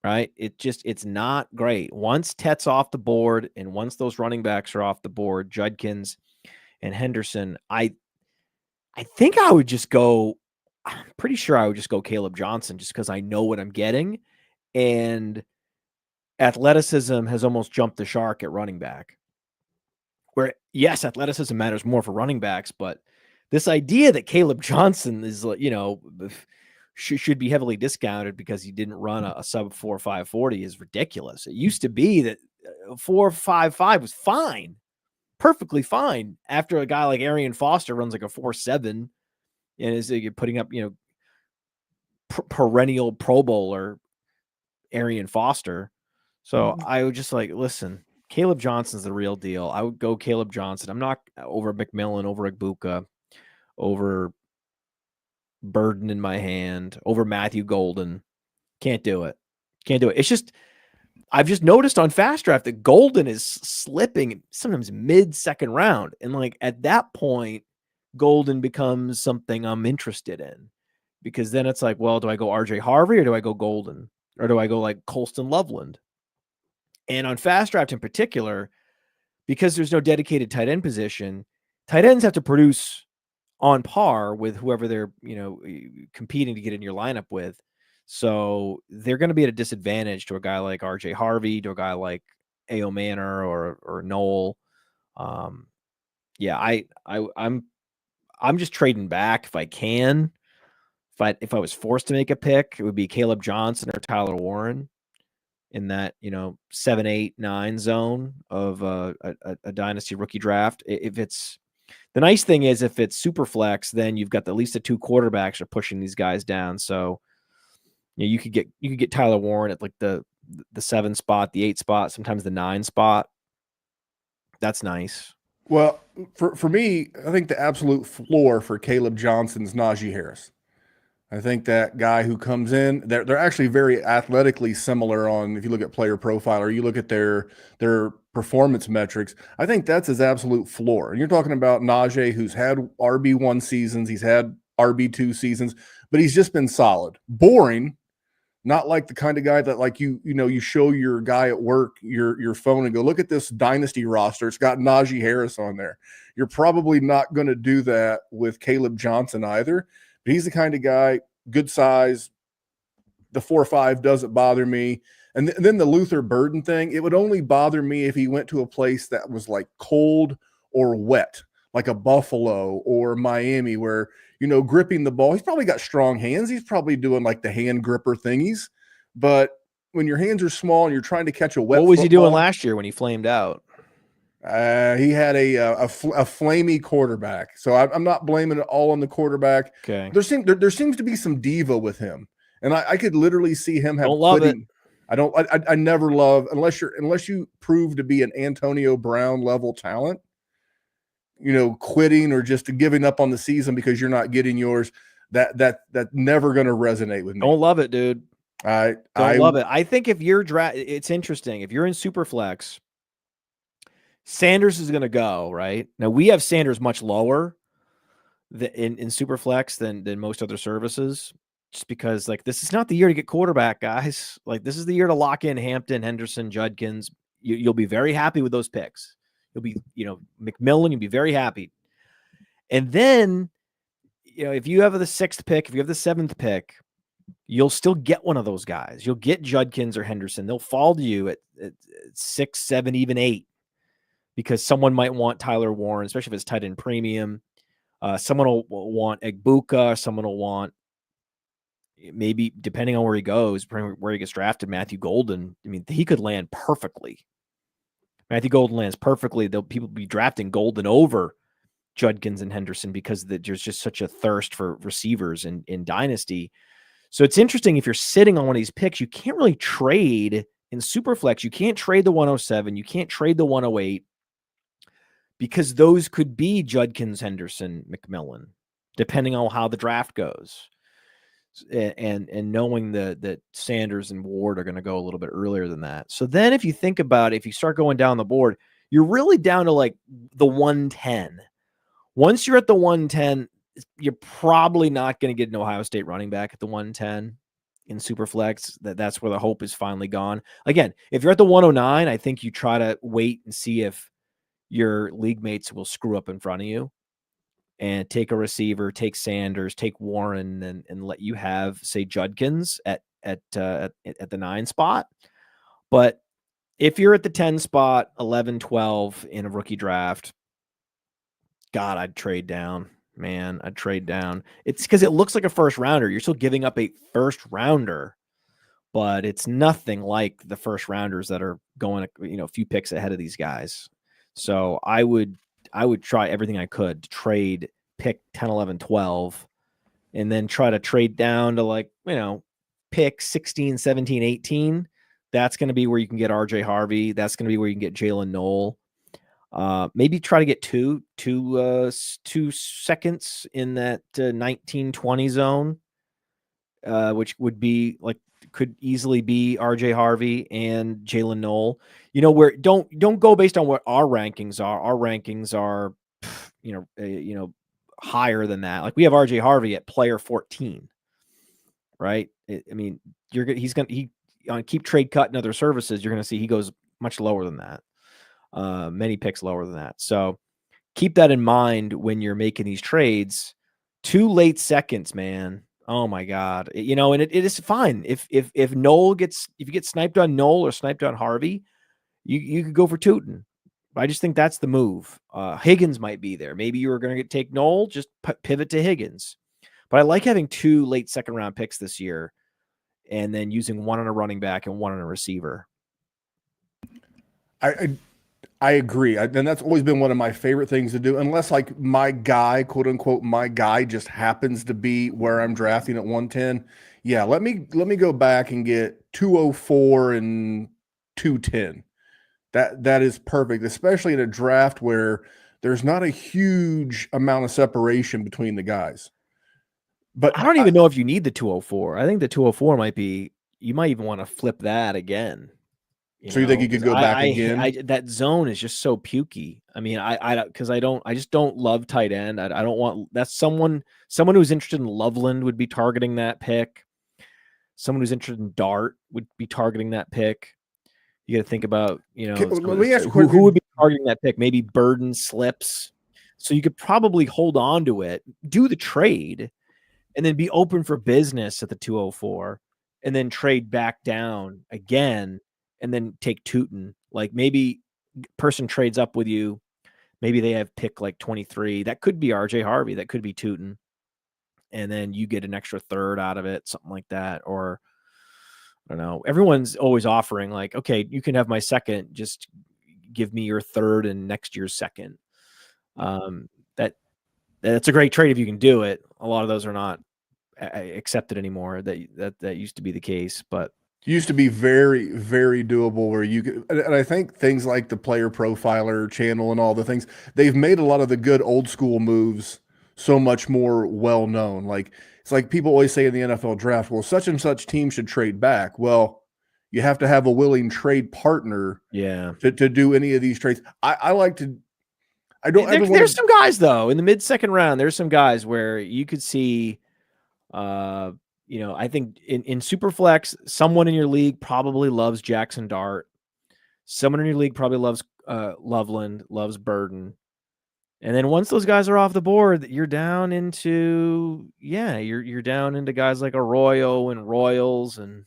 right? It's not great. Once Tet's off the board and once those running backs are off the board, Judkins and Henderson, I think I would just go. I'm pretty sure I would just go Kaleb Johnson just because I know what I'm getting. And athleticism has almost jumped the shark at running back. Where, yes, athleticism matters more for running backs, but this idea that Kaleb Johnson is, should be heavily discounted because he didn't run a sub 4.5 40 is ridiculous. It used to be that 4.55 was fine, perfectly fine. After a guy like Arian Foster runs like a 4.7 and is putting up, perennial Pro Bowler Arian Foster. So I would just listen, Kaleb Johnson's the real deal. I would go Kaleb Johnson. I'm not over McMillan, over Egbuka, over Burden in my hand, over Matthew Golden. Can't do it. It's just, I've just noticed on FastDraft that Golden is slipping sometimes mid-second round. And at that point, Golden becomes something I'm interested in, because then it's like, well, do I go RJ Harvey or do I go Golden, or do I go Colston Loveland? And on FastDraft in particular, because there's no dedicated tight end position, tight ends have to produce on par with whoever they're, competing to get in your lineup with. So they're going to be at a disadvantage to a guy like RJ Harvey, to a guy like A.O. Manor or Noel. I'm just trading back if I can. If I was forced to make a pick, it would be Kaleb Johnson or Tyler Warren in that 7, 8, 9 zone of a dynasty rookie draft. If it's the nice thing is if it's super flex, then you've got at least the 2 quarterbacks are pushing these guys down. So you could get Tyler Warren at the 7 spot, the 8 spot, sometimes the 9 spot. That's nice. Well, for me, I think the absolute floor for Kaleb Johnson's Najee Harris. I think that guy who comes in, they're actually very athletically similar on, if you look at Player Profile or you look at their performance metrics, I think that's his absolute floor. And you're talking about Najee, who's had RB1 seasons, he's had RB2 seasons, but he's just been solid. Boring, Not like the kind of guy that like you show your guy at work your phone and go, look at this dynasty roster. It's got Najee Harris on there. You're probably not going to do that with Kaleb Johnson either. But he's the kind of guy, good size. The 4.5 doesn't bother me. And then the Luther Burden thing, it would only bother me if he went to a place that was like cold or wet, like a Buffalo or Miami, where, gripping the ball, he's probably got strong hands. He's probably doing like the hand gripper thingies. But when your hands are small and you're trying to catch a wet What was football, he doing last year when he flamed out? He had a flamey quarterback. So I'm not blaming it all on the quarterback. Okay. There seems to be some diva with him. And I could literally see him have Don't love it. I never love, unless you prove to be an Antonio Brown level talent, quitting or just giving up on the season because you're not getting yours. That's never going to resonate with me. Don't love it, dude. I love it. I think if you're it's interesting. If you're in Superflex, Sanders is going to go, right? Now we have Sanders much lower in Superflex than most other services. Just because, like, this is not the year to get quarterback, guys. Like, this is the year to lock in Hampton, Henderson, Judkins. You'll be very happy with those picks. You'll be, McMillan, you'll be very happy. And then, if you have the 6th pick, if you have the 7th pick, you'll still get one of those guys. You'll get Judkins or Henderson. They'll fall to you at 6, 7, even 8, because someone might want Tyler Warren, especially if it's tight end premium. Someone will want Egbuka. Someone will want, maybe depending on where he goes, where he gets drafted, Matthew Golden. I mean, he could land perfectly. Matthew Golden lands perfectly. People be drafting Golden over Judkins and Henderson because there's just such a thirst for receivers in Dynasty. So it's interesting, if you're sitting on one of these picks, you can't really trade in Superflex. You can't trade the 107. You can't trade the 108 because those could be Judkins, Henderson, McMillan, depending on how the draft goes. And knowing that Sanders and Ward are going to go a little bit earlier than that. So then if you think about it, if you start going down the board, you're really down to like the 110. Once you're at the 110, you're probably not going to get an Ohio State running back at the 110 in Superflex. That's where the hope is finally gone. Again, if you're at the 109, I think you try to wait and see if your league mates will screw up in front of you and take a receiver, take Sanders, take Warren, and let you have, say, Judkins at the 9 spot. But if you're at the 10 spot, 11, 12 in a rookie draft, God, I'd trade down. Man, I'd trade down. It's because it looks like a first rounder. You're still giving up a first rounder, but it's nothing like the first rounders that are going, a few picks ahead of these guys. So I would try everything I could to trade pick 10, 11, 12, and then try to trade down to pick 16, 17, 18. That's going to be where you can get RJ Harvey. That's going to be where you can get Jaylin Noel. Maybe try to get two seconds in that 19-20 zone, which would be could easily be RJ Harvey and Jaylin Noel. Where don't go based on what our rankings are. Our rankings are, higher than that. Like we have RJ Harvey at player 14, right? He's going to on keep trade cut and other services. You're going to see he goes much lower than that. Many picks lower than that. So keep that in mind when you're making these trades. 2 late seconds, man. Oh my God. And it is fine. If you get sniped on Noel or sniped on Harvey, you could go for Tootin. I just think that's the move. Higgins might be there. Maybe you were going to take Noel, just pivot to Higgins. But I like having 2 late second round picks this year and then using one on a running back and one on a receiver. I agree. And that's always been one of my favorite things to do, unless my guy, quote unquote, my guy just happens to be where I'm drafting at 110. Yeah, let me go back and get 204 and 210. That is perfect, especially in a draft where there's not a huge amount of separation between the guys. But I don't even know if you need the 204. I think the 204 might be, you might even want to flip that again. You think you could go back again? That zone is just so pukey. I just don't love tight end. I don't want, that's someone who's interested in Loveland would be targeting that pick. Someone who's interested in Dart would be targeting that pick. You got to think about, Let me ask who would be targeting that pick. Maybe Burden slips. So you could probably hold on to it, do the trade, and then be open for business at the 204, and then trade back down again, and then take Tootin. Like maybe person trades up with you. Maybe they have pick like 23. That could be RJ Harvey. That could be Tootin. And then you get an extra third out of it, something like that. Or I don't know. Everyone's always offering like, okay, you can have my second. Just give me your third and next year's second. That's a great trade if you can do it. A lot of those are not accepted anymore. That used to be the case, but used to be very, very doable where you could, and I think things like the player profiler channel and all the things, they've made a lot of the good old school moves so much more well known. Like it's like people always say in the NFL draft, well, such and such team should trade back. Well, you have to have a willing trade partner to do any of these trades. I like to, there's some guys though in the mid-second round. There's some guys where you could see, I think in Superflex, someone in your league probably loves Jackson Dart. Someone in your league probably loves Loveland, loves Burden. And then once those guys are off the board, you're down into, you're down into guys like Arroyo and Royals and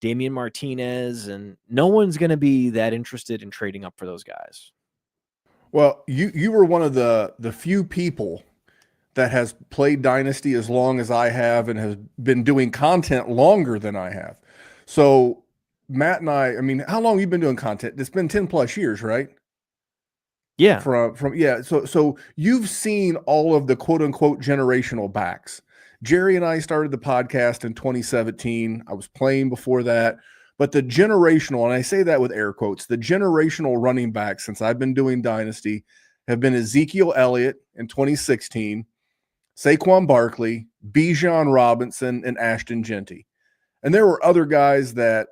Damian Martinez, and no one's going to be that interested in trading up for those guys. Well, you were one of the few people that has played Dynasty as long as I have and has been doing content longer than I have. So Matt and I mean, how long have you been doing content? It's been 10 plus years, right? Yeah. So you've seen all of the quote unquote generational backs. Jerry and I started the podcast in 2017. I was playing before that. But the generational, and I say that with air quotes, the generational running backs since I've been doing Dynasty have been Ezekiel Elliott in 2016, Saquon Barkley, Bijan Robinson, and Ashton Jeanty. And there were other guys that,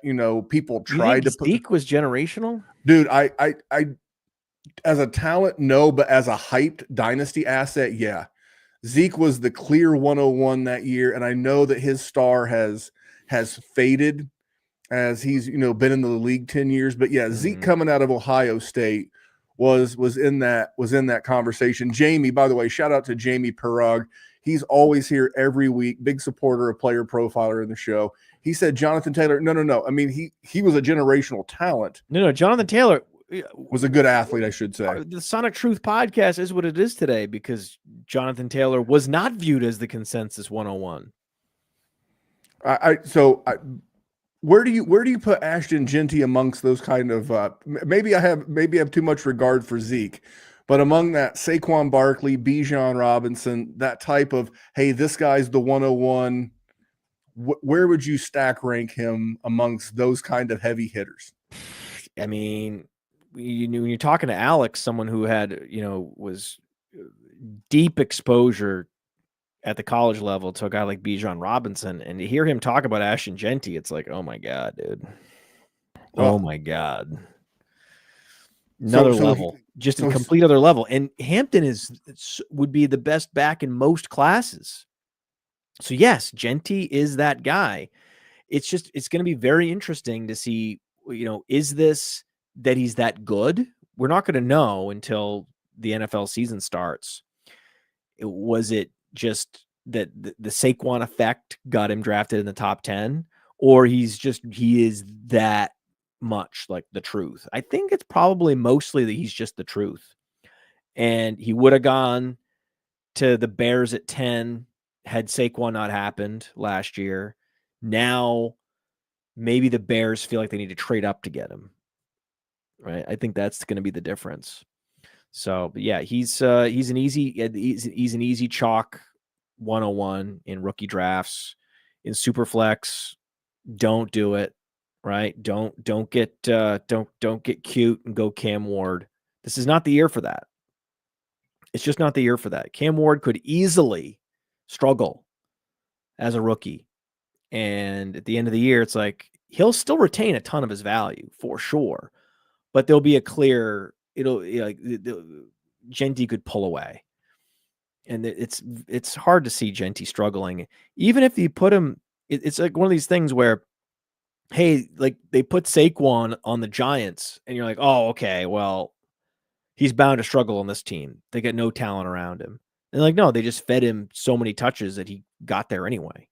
people tried to put. Zeke was generational? Dude, I as a talent, no, but as a hyped Dynasty asset, yeah. Zeke was the clear 101 that year, and I know that his star has faded as he's been in the league 10 years. But yeah, Zeke coming out of Ohio State was in that conversation. Jamie, by the way, shout out to Jamie Perug. He's always here every week, big supporter of Player Profiler in the show. He said Jonathan Taylor. No. I mean, he was a generational talent. No, Jonathan Taylor was a good athlete, I should say. The Sonic Truth podcast is what it is today because Jonathan Taylor was not viewed as the consensus 101. Where do you put Ashton Jeanty amongst those kind of maybe I have too much regard for Zeke, but among that Saquon Barkley, Bijan Robinson, that type of, hey, this guy's the 101, where would you stack rank him amongst those kind of heavy hitters? I mean, when you're talking to Alex, someone who had, was deep exposure at the college level to a guy like Bijan Robinson, and to hear him talk about Ashton Jeanty, it's like, oh my God, dude. Oh my God. Another level. Just a complete other level. And Hampton would be the best back in most classes. So yes, Jeanty is that guy. It's going to be very interesting to see, is this that he's that good? We're not going to know until the NFL season starts. Was it just that the Saquon effect got him drafted in the top 10, or he is that much like the truth? I think it's probably mostly that he's just the truth. And he would have gone to the Bears at 10 had Saquon not happened last year. Now maybe the Bears feel like they need to trade up to get him. Right? I think that's going to be the difference. So, but yeah, he's an easy chalk 101 in rookie drafts. In Superflex, don't do it. Right? Don't get cute and go Cam Ward. This is not the year for that. It's just not the year for that. Cam Ward could easily struggle as a rookie, and at the end of the year, it's like he'll still retain a ton of his value for sure, but there'll be a clear. Jeanty could pull away, and it's hard to see Jeanty struggling. Even if you put him it's like one of these things where, hey, like they put Saquon on the Giants, and you're like, oh, okay, well, he's bound to struggle on this team. They get no talent around him. And like, no, they just fed him so many touches that he got there anyway.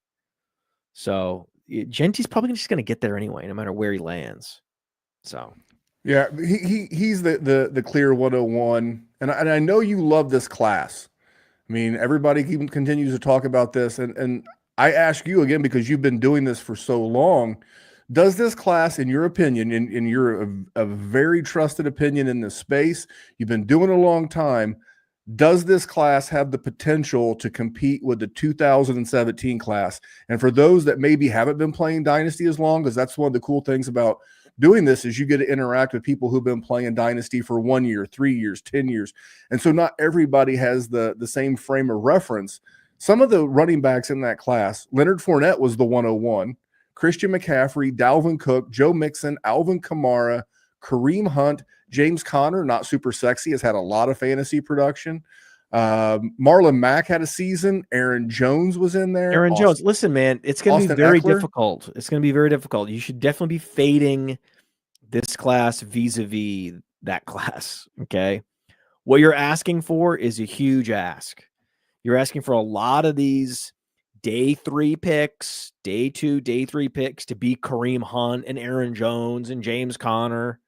So Jeanty's probably just going to get there anyway, no matter where he lands. So yeah, he's the clear 101, and I know you love this class. I mean, everybody even continues to talk about this, and I ask you again because you've been doing this for so long. Does this class, in your opinion, in your a very trusted opinion in this space, you've been doing it a long time, does this class have the potential to compete with the 2017 class? And for those that maybe haven't been playing Dynasty as long, because that's one of the cool things about doing this is you get to interact with people who've been playing Dynasty for 1 year, 3 years, 10 years. And so not everybody has the same frame of reference. Some of the running backs in that class, Leonard Fournette was the 101. Christian McCaffrey, Dalvin Cook, Joe Mixon, Alvin Kamara, Kareem Hunt, James Conner, not super sexy, has had a lot of fantasy production. Marlon Mack had a season. Aaron Jones was in there. Aaron Jones, listen, man, it's going to be very Eckler. difficult. It's going to be very difficult. You should definitely be fading this class vis-a-vis that class, okay? What you're asking for is a huge ask. You're asking for a lot of these day 3 picks, day 2, day 3 picks to be Kareem Hunt and Aaron Jones and James Conner.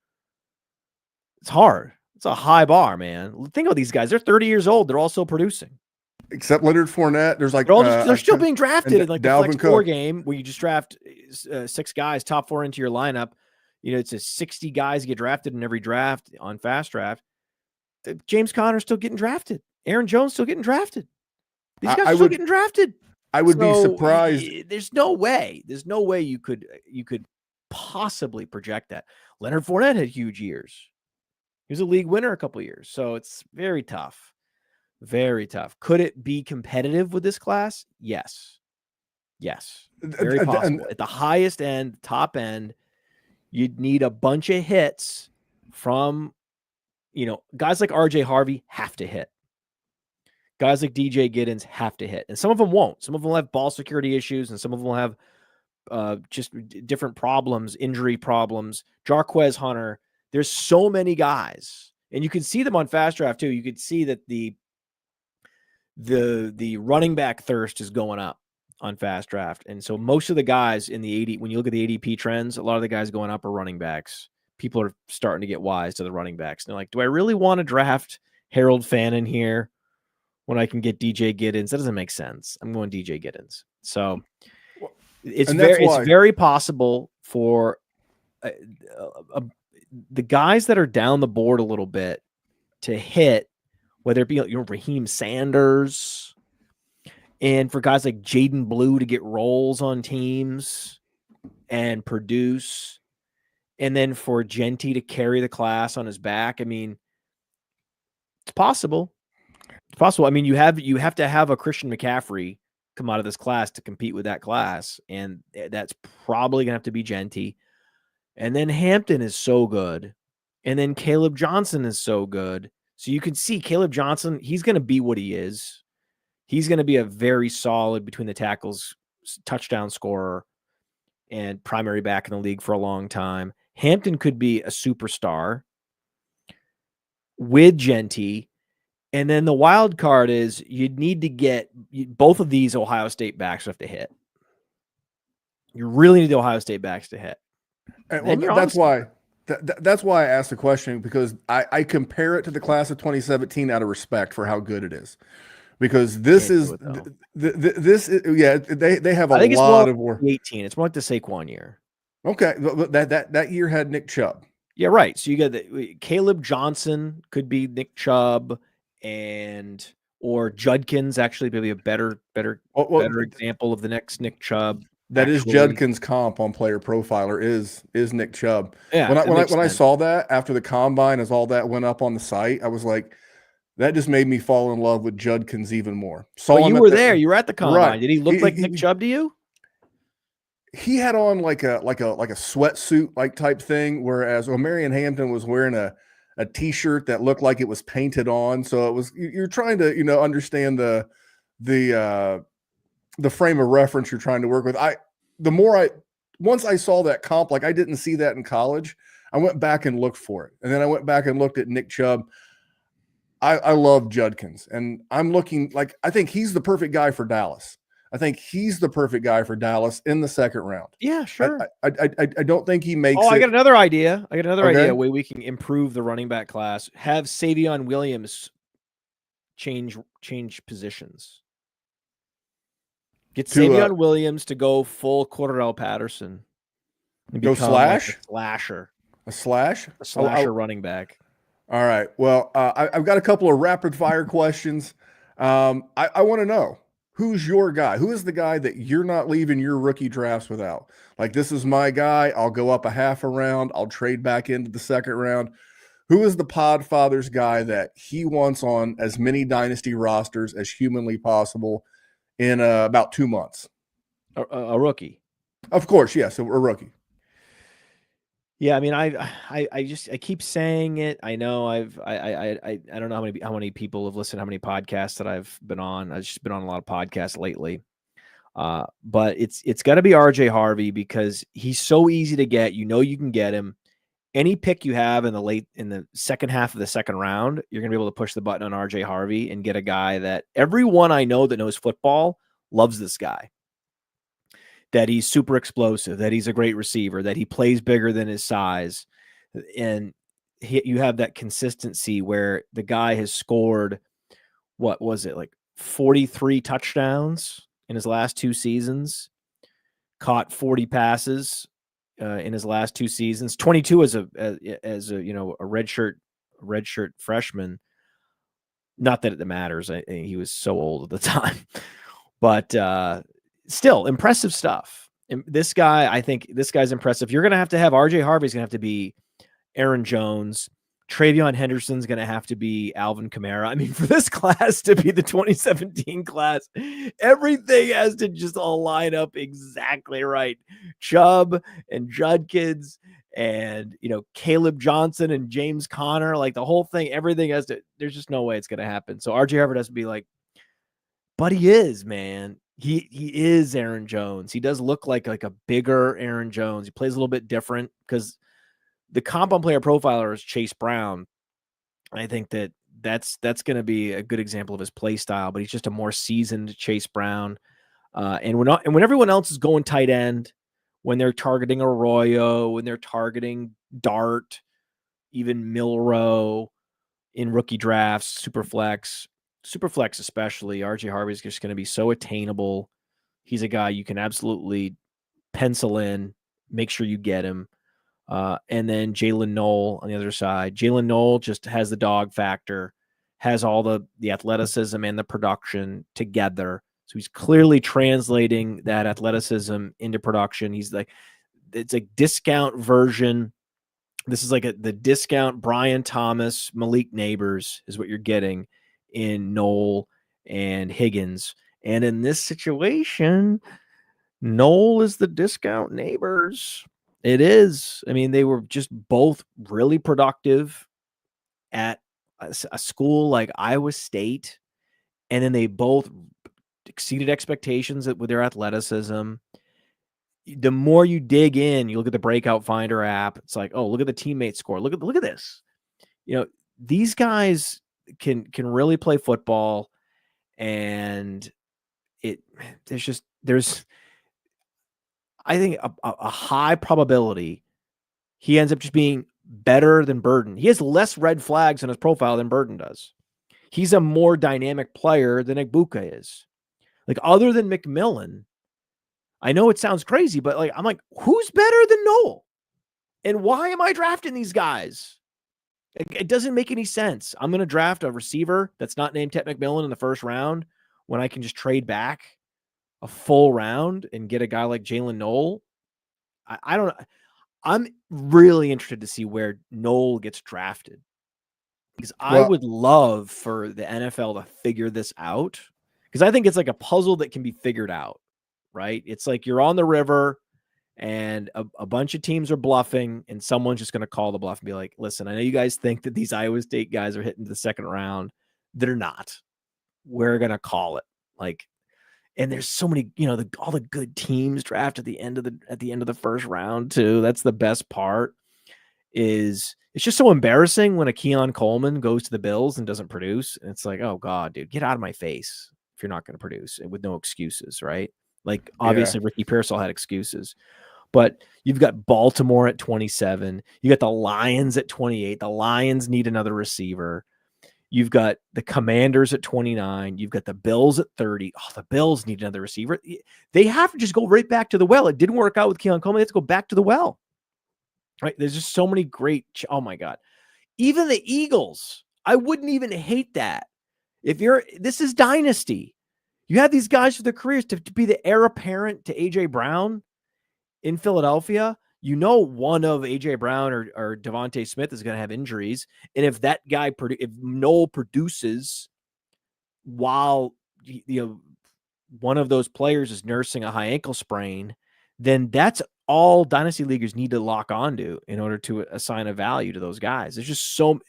It's hard. It's a high bar, man. Think about these guys. They're 30 years old. They're all still producing. Except Leonard Fournette. There's like they're still being drafted in like the Dalvin flex 4 game where you just draft 6 guys, top 4 into your lineup. You know, it's a 60 guys get drafted in every draft on FastDraft. James Conner's still getting drafted. Aaron Jones still getting drafted. These guys are still getting drafted. I would be surprised. There's no way. There's no way you could possibly project that. Leonard Fournette had huge years. He was a league winner a couple of years. So it's very tough. Very tough. Could it be competitive with this class? Yes. Yes. Very possible. At the highest end, top end, you'd need a bunch of hits from, you know, guys like RJ Harvey have to hit. Guys like DJ Giddens have to hit. And some of them won't. Some of them will have ball security issues, and some of them will have just different problems, injury problems. Jarquez Hunter. There's so many guys. And you can see them on FastDraft too. You could see that the running back thirst is going up on FastDraft. And so most of the guys in the 80, when you look at the ADP trends, a lot of the guys going up are running backs. People are starting to get wise to the running backs. And they're like, do I really want to draft Harold Fannin here when I can get DJ Giddens? That doesn't make sense. I'm going DJ Giddens. So it's very possible for the guys that are down the board a little bit to hit, whether it be, you know, Raheem Sanders, and for guys like Jayden Blue to get roles on teams and produce, and then for Jeanty to carry the class on his back. I mean, it's possible. It's possible. I mean, you have to have a Christian McCaffrey come out of this class to compete with that class, and that's probably gonna have to be Jeanty. And then Hampton is so good, and then Kaleb Johnson is so good. So you can see Kaleb Johnson, he's going to be what he is. He's going to be a very solid between the tackles touchdown scorer and primary back in the league for a long time. Hampton could be a superstar with Jeanty. And then the wild card is you'd need to get both of these Ohio State backs have to hit. You really need the Ohio State backs to hit. Well, that's why I asked the question, because I compare it to the class of 2017 out of respect for how good it is, because this is they have a lot of work. 18. It's more like the Saquon year. Okay, but that year had Nick Chubb. Yeah, right. So you got Kaleb Johnson could be Nick Chubb, or Judkins actually maybe a better example of the next Nick Chubb. That is Judkins' comp on Player Profiler is Nick Chubb. Yeah, when I saw that after the combine, as all that went up on the site, I was like, that just made me fall in love with Judkins even more. You were there. You were at the combine. Right. Did he look like Nick Chubb to you? He had on like a sweatsuit like type thing, whereas O'Marion Hampton was wearing a t-shirt that looked like it was painted on. So it was, you're trying to understand the frame of reference you're trying to work with. once I saw that comp, like I didn't see that in college, I went back and looked for it. And then I went back and looked at Nick Chubb. I love Judkins, and I'm looking like, I think he's the perfect guy for Dallas. I think he's the perfect guy for Dallas in the second round. Yeah, sure. I don't think he makes I got another idea. Okay. A way we can improve the running back class. Have Savion Williams change positions. Get Savion Williams to go full Cordell Patterson. And go slash? Like a slasher. A slash? A slasher running back. All right. Well, I've got a couple of rapid fire questions. I want to know, who's your guy? Who is the guy that you're not leaving your rookie drafts without? Like, this is my guy. I'll go up a half a round. I'll trade back into the second round. Who is the PodFather's guy that he wants on as many dynasty rosters as humanly possible in about 2 months? A rookie. Of course, yes, a rookie. Yeah, I mean, I keep saying it. I know I don't know how many people have listened, how many podcasts that I've been on. I've just been on a lot of podcasts lately. But it's got to be RJ Harvey, because he's so easy to get. You know, you can get him. Any pick you have in the second half of the second round, you're going to be able to push the button on RJ Harvey and get a guy that everyone I know that knows football loves this guy. That he's super explosive, that he's a great receiver, that he plays bigger than his size. And you have that consistency where the guy has scored, what was it, like 43 touchdowns in his last 2 seasons, caught 40 passes in his last 2 seasons, 22 as a redshirt freshman. Not that it matters. He was so old at the time, but still impressive stuff. And this guy, I think this guy's impressive. You're going to have RJ Harvey's going to have to be Aaron Jones. Travion Henderson's going to have to be Alvin Kamara. I mean, for this class to be the 2017 class, everything has to just all line up exactly right. Chubb and Judkins and, Kaleb Johnson and James Conner, like the whole thing, everything has to, there's just no way it's going to happen. So RJ Harvey has to be like, but he is, man. He is Aaron Jones. He does look like a bigger Aaron Jones. He plays a little bit different because the comp on Player Profiler is Chase Brown. I think that's going to be a good example of his play style, but he's just a more seasoned Chase Brown. And when everyone else is going tight end, when they're targeting Arroyo, when they're targeting Dart, even Milrow in rookie drafts, Superflex especially, RJ Harvey is just going to be so attainable. He's a guy you can absolutely pencil in, make sure you get him. And then Jaylin Noel on the other side. Jaylin Noel just has the dog factor, has all the athleticism and the production together. So he's clearly translating that athleticism into production. It's a discount version. This is like the discount Brian Thomas, Malik Neighbors is what you're getting in Noel and Higgins. And in this situation, Noel is the discount Neighbors. It is. I mean, they were just both really productive at a school like Iowa State, and then they both exceeded expectations with their athleticism. The more you dig in, you look at the Breakout Finder app. It's like, oh, look at the teammate score. Look at this. These guys can really play football, and there's I think a high probability he ends up just being better than Burden. He has less red flags on his profile than Burden does. He's a more dynamic player than Egbuka is. Like, other than McMillan, I know it sounds crazy, but I'm like, who's better than Noel? And why am I drafting these guys? It doesn't make any sense. I'm going to draft a receiver that's not named Tet McMillan in the first round when I can just trade back a full round and get a guy like Jaylin Noel. I don't know. I'm really interested to see where Noel gets drafted, because I would love for the NFL to figure this out, because I think it's like a puzzle that can be figured out, right? It's like you're on the river and a bunch of teams are bluffing, and someone's just going to call the bluff and be like, listen, I know you guys think that these Iowa State guys are hitting the second round. They're not. We're going to call it. Like, And there's so many, all the good teams draft at the end of the first round too. That's the best part. It's just so embarrassing when a Keon Coleman goes to the Bills and doesn't produce. And it's like, oh God, dude, get out of my face if you're not going to produce with no excuses, right? Like obviously Ricky Pearsall had excuses, but you've got Baltimore at 27. You got the Lions at 28. The Lions need another receiver. You've got the Commanders at 29. You've got the Bills at 30. Oh, the Bills need another receiver. They have to just go right back to the well. It didn't work out with Keon Coleman. They have to go back to the well. Right? There's just so many great. Oh my God. Even the Eagles. I wouldn't even hate that. This is Dynasty. You have these guys for their careers to be the heir apparent to AJ Brown in Philadelphia. One of AJ Brown or Devontae Smith is going to have injuries. And if that guy, if Noel produces while, one of those players is nursing a high ankle sprain, then that's all Dynasty Leaguers need to lock onto in order to assign a value to those guys. There's just so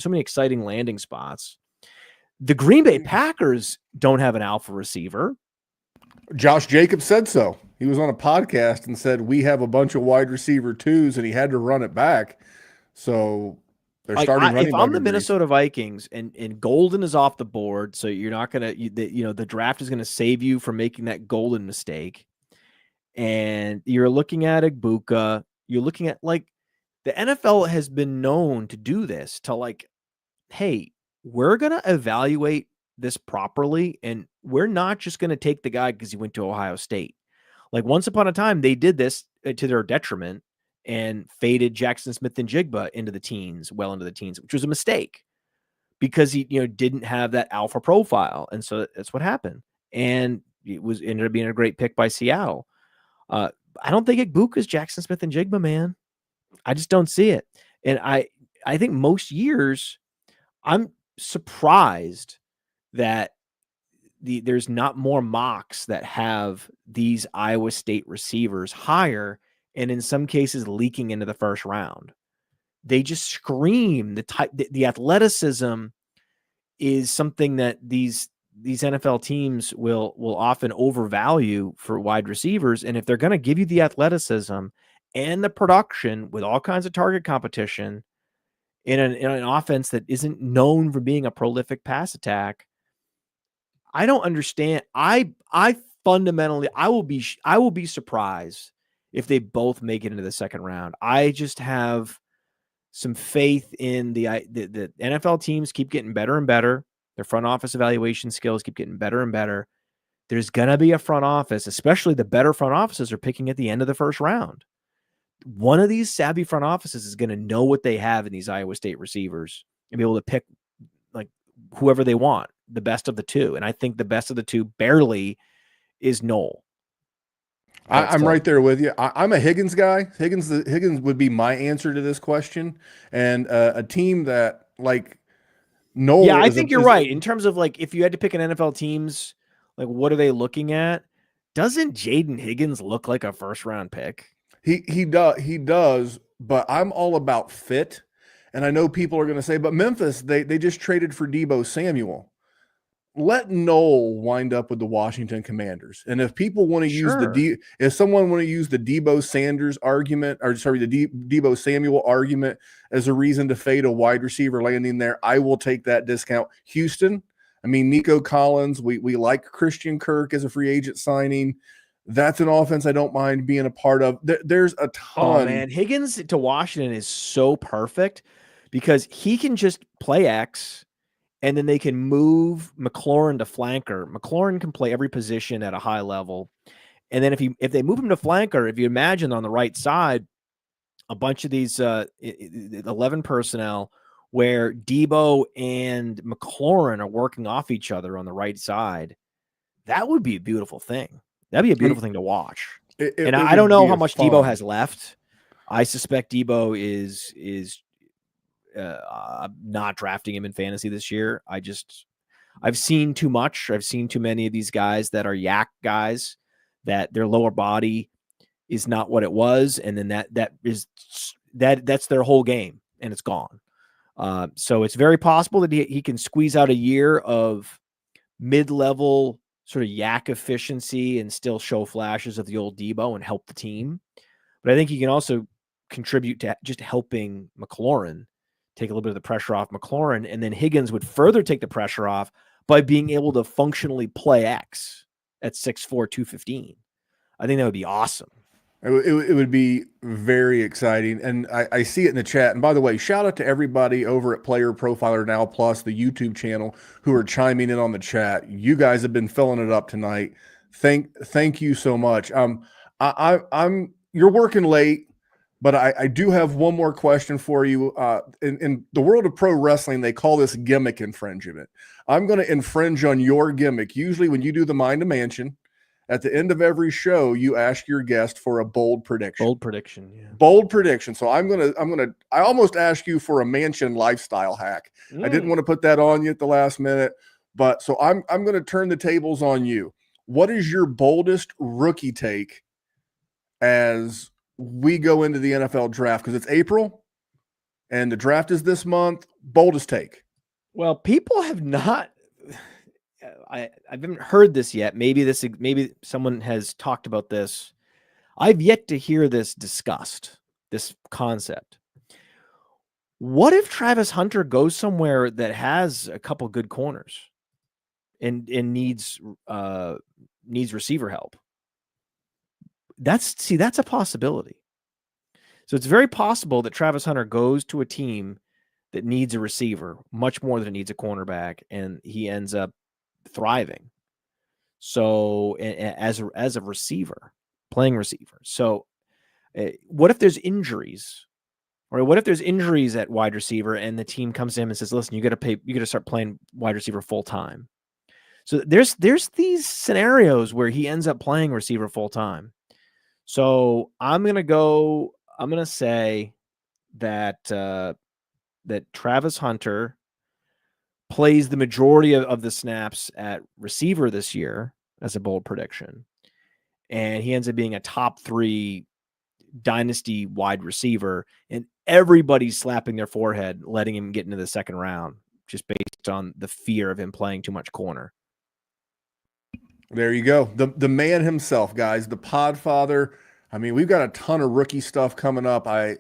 many exciting landing spots. The Green Bay Packers don't have an alpha receiver. Josh Jacobs said so. He was on a podcast and said, we have a bunch of wide receiver twos, and he had to run it back. So they're starting running if I'm the Minnesota Vikings and Golden is off the board, so you're not going to, the draft is going to save you from making that Golden mistake. And you're looking at Egbuka, you're looking at the NFL has been known to do this to hey, we're going to evaluate this properly. And we're not just going to take the guy because he went to Ohio State. Once upon a time, they did this to their detriment and faded Jackson Smith-Njigba into the teens, which was a mistake because he, didn't have that alpha profile. And so that's what happened. And it ended up being a great pick by Seattle. I don't think Egbuka is Jackson Smith-Njigba, man. I just don't see it. And I think most years I'm surprised that there's not more mocks that have these Iowa State receivers higher and in some cases leaking into the first round. They just scream the athleticism is something that these NFL teams will often overvalue for wide receivers. And if they're going to give you the athleticism and the production with all kinds of target competition in an offense that isn't known for being a prolific pass attack, I don't understand. I fundamentally, I will be surprised if they both make it into the second round. I just have some faith in the NFL teams keep getting better and better. Their front office evaluation skills keep getting better and better. There's going to be a front office, especially the better front offices are picking at the end of the first round. One of these savvy front offices is going to know what they have in these Iowa State receivers and be able to pick whoever they want, the best of the two. And I think the best of the two barely is Noel. I'm right there with you. I'm a Higgins guy. Higgins would be my answer to this question. And a team that Noel. Yeah, I think you're right. In terms of if you had to pick an NFL teams, what are they looking at? Doesn't Jayden Higgins look like a first round pick? He does, but I'm all about fit. And I know people are going to say, but Memphis, they just traded for Deebo Samuel. Let Noel wind up with the Washington Commanders. And if people want to use if someone want to use the Deebo Sanders argument, the Deebo Samuel argument as a reason to fade a wide receiver landing there, I will take that discount. Houston, Nico Collins, we like Christian Kirk as a free agent signing. That's an offense I don't mind being a part of. There's a ton. Oh, man. Higgins to Washington is so perfect because he can just play X, and then they can move McLaurin to flanker. McLaurin can play every position at a high level. And then if they move him to flanker, if you imagine on the right side, a bunch of these 11 personnel where Deebo and McLaurin are working off each other on the right side, that would be a beautiful thing. That'd be a beautiful thing to watch. I don't know how much Deebo has left. I suspect Deebo is not drafting him in fantasy this year. I've seen too much. I've seen too many of these guys that are yak guys that their lower body is not what it was. And then that's their whole game and it's gone. So it's very possible that he can squeeze out a year of mid-level sort of yak efficiency and still show flashes of the old Debo and help the team. But I think he can also contribute to just helping McLaurin take a little bit of the pressure off McLaurin. And then Higgins would further take the pressure off by being able to functionally play X at 6'4", 215. I think that would be awesome. It would be very exciting. And I see it in the chat. And by the way, shout out to everybody over at Player Profiler Now Plus, the YouTube channel, who are chiming in on the chat. You guys have been filling it up tonight. Thank you so much. You're working late, but I do have one more question for you. In the world of pro wrestling, they call this gimmick infringement. I'm going to infringe on your gimmick. Usually when you do the Mind of Mansion, at the end of every show, you ask your guest for a bold prediction. Bold prediction, yeah. Bold prediction. So I almost asked you for a mansion lifestyle hack. I didn't want to put that on you at the last minute, but so I'm going to turn the tables on you. What is your boldest rookie take as we go into the NFL draft? Because it's April and the draft is this month. Boldest take. Well, people have not. I haven't heard this yet. Maybe someone has talked about this. I've yet to hear this discussed, this concept. What if Travis Hunter goes somewhere that has a couple good corners and needs receiver help? That's a possibility. So it's very possible that Travis Hunter goes to a team that needs a receiver much more than it needs a cornerback, and he ends up thriving. So as a receiver, playing receiver. So what if there's injuries, or what if there's injuries at wide receiver and the team comes to him and says, listen, you got to start playing wide receiver full time. So there's these scenarios where he ends up playing receiver full time. So I'm going to say that that Travis Hunter plays the majority of the snaps at receiver this year as a bold prediction. And he ends up being a top 3 dynasty wide receiver, and everybody's slapping their forehead, letting him get into the second round, just based on the fear of him playing too much corner. There you go. The man himself, guys, the PodFather. I mean, we've got a ton of rookie stuff coming up. I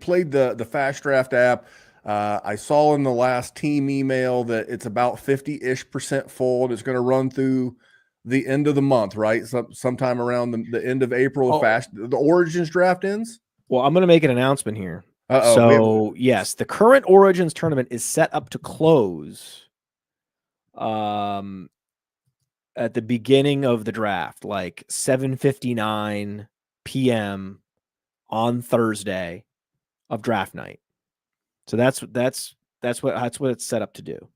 played the FastDraft app. I saw in the last team email that it's about 50-ish% full, and it's going to run through the end of the month, right? Sometime around the end of April. The Origins draft ends. Well, I'm going to make an announcement here. Yes, the current Origins tournament is set up to close at the beginning of the draft, like 7:59 p.m. on Thursday of draft night. So that's what it's set up to do.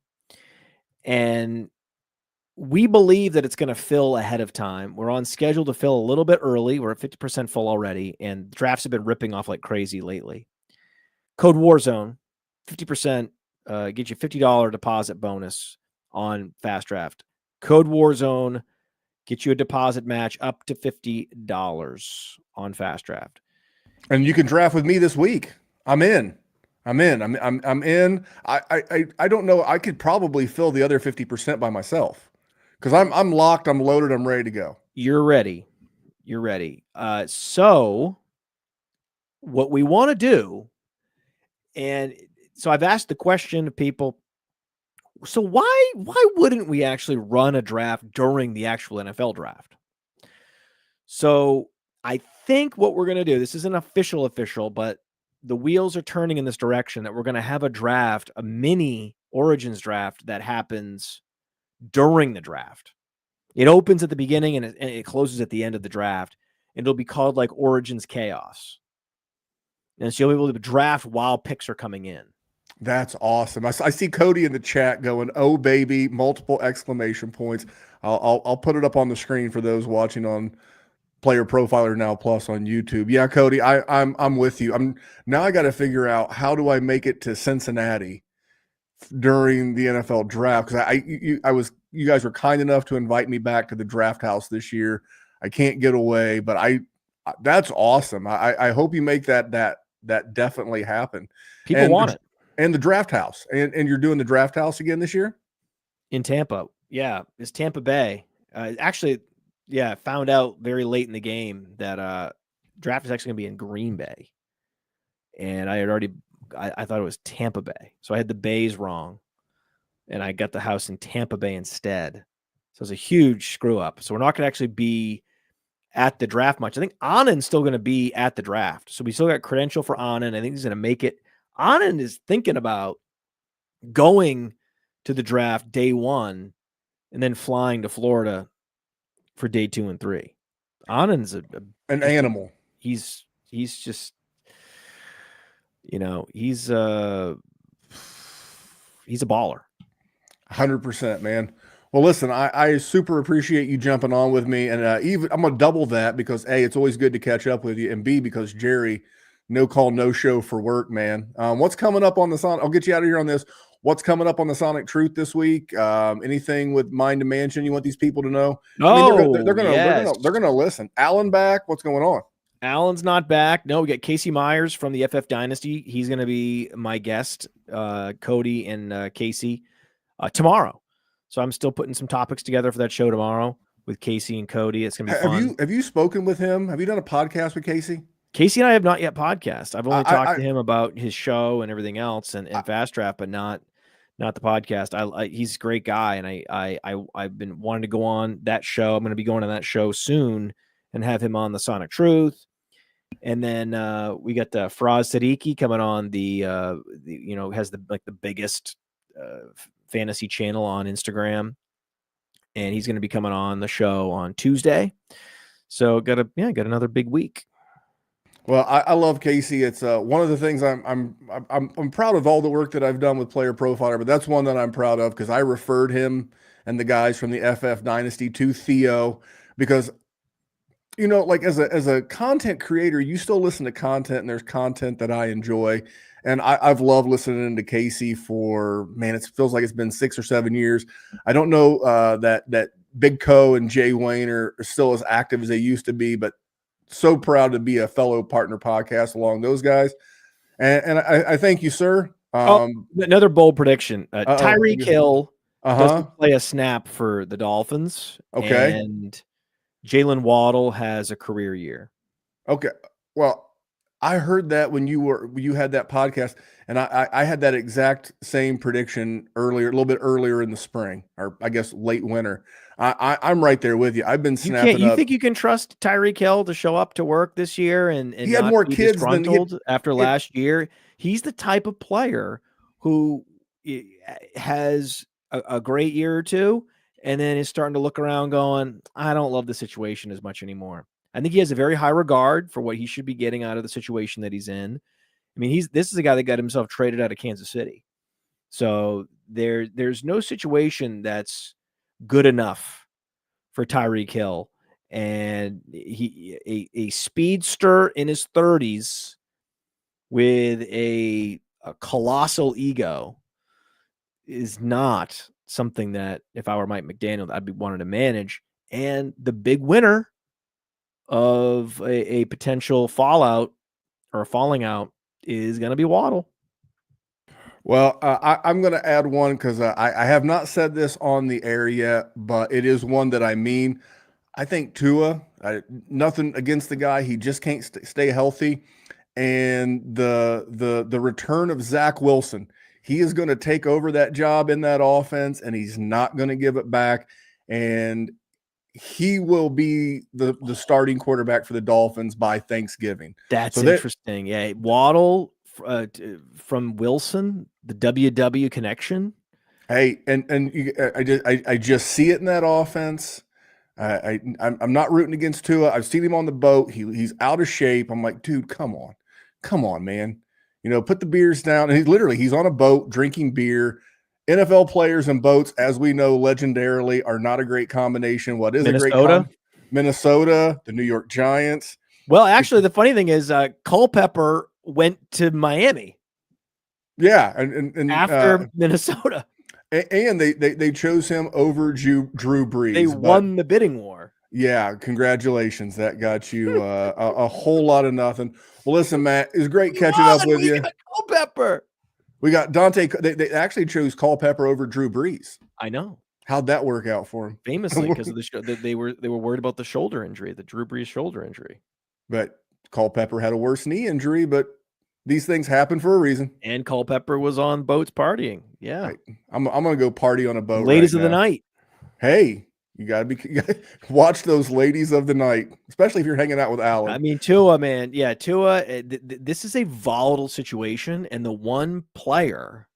And we believe that it's going to fill ahead of time. We're on schedule to fill a little bit early. We're at 50% full already, and drafts have been ripping off like crazy lately. Code WarZone, 50%, get you $50 deposit bonus on FastDraft. Code WarZone, get you a deposit match up to $50 on FastDraft. And you can draft with me this week. I'm in. I'm in. I don't know. I could probably fill the other 50% by myself, because I'm locked. I'm loaded. I'm ready to go. You're ready. So what we want to do, and so I've asked the question to people. So why wouldn't we actually run a draft during the actual NFL draft? So I think what we're going to do, this isn't official, but the wheels are turning in this direction, that we're going to have a draft, a mini Origins draft that happens during the draft. It opens at the beginning and it closes at the end of the draft. And it'll be called like Origins Chaos. And so you'll be able to draft while picks are coming in. That's awesome. I see Cody in the chat going, "Oh baby!" multiple exclamation points. I'll put it up on the screen for those watching on Player Profiler Now Plus on YouTube. Yeah, Cody, I'm with you. Now I got to figure out, how do I make it to Cincinnati during the NFL draft? Because you guys were kind enough to invite me back to the draft house this year. I can't get away, but that's awesome. I hope you make that definitely happen. People want it. And the draft house, and you're doing the draft house again this year in Tampa. Yeah, it's Tampa Bay. Actually, yeah, found out very late in the game that draft is actually going to be in Green Bay. And I had already, I thought it was Tampa Bay. So I had the Bays wrong. And I got the house in Tampa Bay instead. So it's a huge screw up. So we're not going to actually be at the draft much. I think Anand's still going to be at the draft. So we still got credential for Anand. I think he's going to make it. Anand is thinking about going to the draft day 1 and then flying to Florida for day 2 and 3. Anand's an animal. He's just, he's a baller. 100%, man. Well, listen, I super appreciate you jumping on with me, and even I'm gonna double that because A, it's always good to catch up with you, and B, because Jerry, no call, no show for work, man. What's coming up on the Sonic? I'll get you out of here on this. What's coming up on the Sonic Truth this week? Anything with Mind Dimension you want these people to know? They're gonna listen. Alan back? What's going on? Alan's not back. No, we got Casey Myers from the FF Dynasty. He's going to be my guest, Cody and Casey, tomorrow. So I'm still putting some topics together for that show tomorrow with Casey and Cody. It's going to be fun. Have you spoken with him? Have you done a podcast with Casey? Casey and I have not yet podcast. I've only talked to him about his show and everything else and FastDraft, but not the podcast. He's a great guy, and I've been wanting to go on that show. I'm going to be going on that show soon and have him on the Sonic Truth. And then we got Faraz Siddiqui coming on the has the biggest fantasy channel on Instagram, and he's going to be coming on the show on Tuesday. So got another big week. Well, I love Casey. It's one of the things I'm proud of all the work that I've done with Player Profiler, but that's one that I'm proud of because I referred him and the guys from the FF Dynasty to Theo because, like as a content creator, you still listen to content and there's content that I enjoy. And I've loved listening to Casey for, man, it feels like it's been 6 or 7 years. I don't know that Big Co and Jay Wayne are still as active as they used to be, but so proud to be a fellow partner podcast along those guys. And I thank you, sir. Another bold prediction. Tyreek Hill doesn't play a snap for the Dolphins. Okay. And Jaylen Waddle has a career year. Okay. Well, I heard that when you had that podcast, and I had that exact same prediction a little bit earlier in the spring, or I guess late winter. I'm right there with you. I've been snapping up. You think you can trust Tyreek Hill to show up to work this year and he had more kids than after last year? He's the type of player who has a great year or two, and then is starting to look around going, I don't love the situation as much anymore. I think he has a very high regard for what he should be getting out of the situation that he's in. I mean, this is a guy that got himself traded out of Kansas City. So there's no situation that's good enough for Tyreek Hill. And a speedster in his 30s with a colossal ego is not something that if I were Mike McDaniel, I'd be wanting to manage. And the big winner of a potential fallout or a falling out is going to be Waddle. Well, I'm going to add one because I have not said this on the air yet, but it is one that I mean. I think Tua, nothing against the guy. He just can't stay healthy. And the return of Zach Wilson, he is going to take over that job in that offense, and he's not going to give it back. And he will be the starting quarterback for the Dolphins by Thanksgiving. That's interesting. Yeah. Waddle from Wilson, the WW connection. Hey, I just see it in that offense. I'm not rooting against Tua. I've seen him on the boat. He's out of shape. I'm like, dude, come on, man. Put the beers down. And he's on a boat drinking beer. NFL players and boats, as we know, legendarily are not a great combination. What is Minnesota? Minnesota, the New York Giants. Well, actually, the funny thing is Culpepper went to Miami. Yeah, and after Minnesota. And they chose him over Drew Brees. They won the bidding war. Yeah, congratulations. That got you a whole lot of nothing. Well, listen, Matt, it was great catching up with you. Culpepper. We got Dante. They actually chose Culpepper over Drew Brees. I know. How'd that work out for him? Famously, because of they were worried about the shoulder injury, the Drew Brees shoulder injury. But Culpepper had a worse knee injury, but these things happen for a reason. And Culpepper was on boats partying. Yeah. Right. I'm gonna go party on a boat. Ladies right of the now. Night. Hey, you gotta watch those ladies of the night, especially if you're hanging out with Alan. I mean, Tua, man. Yeah, Tua, this is a volatile situation. And the one player,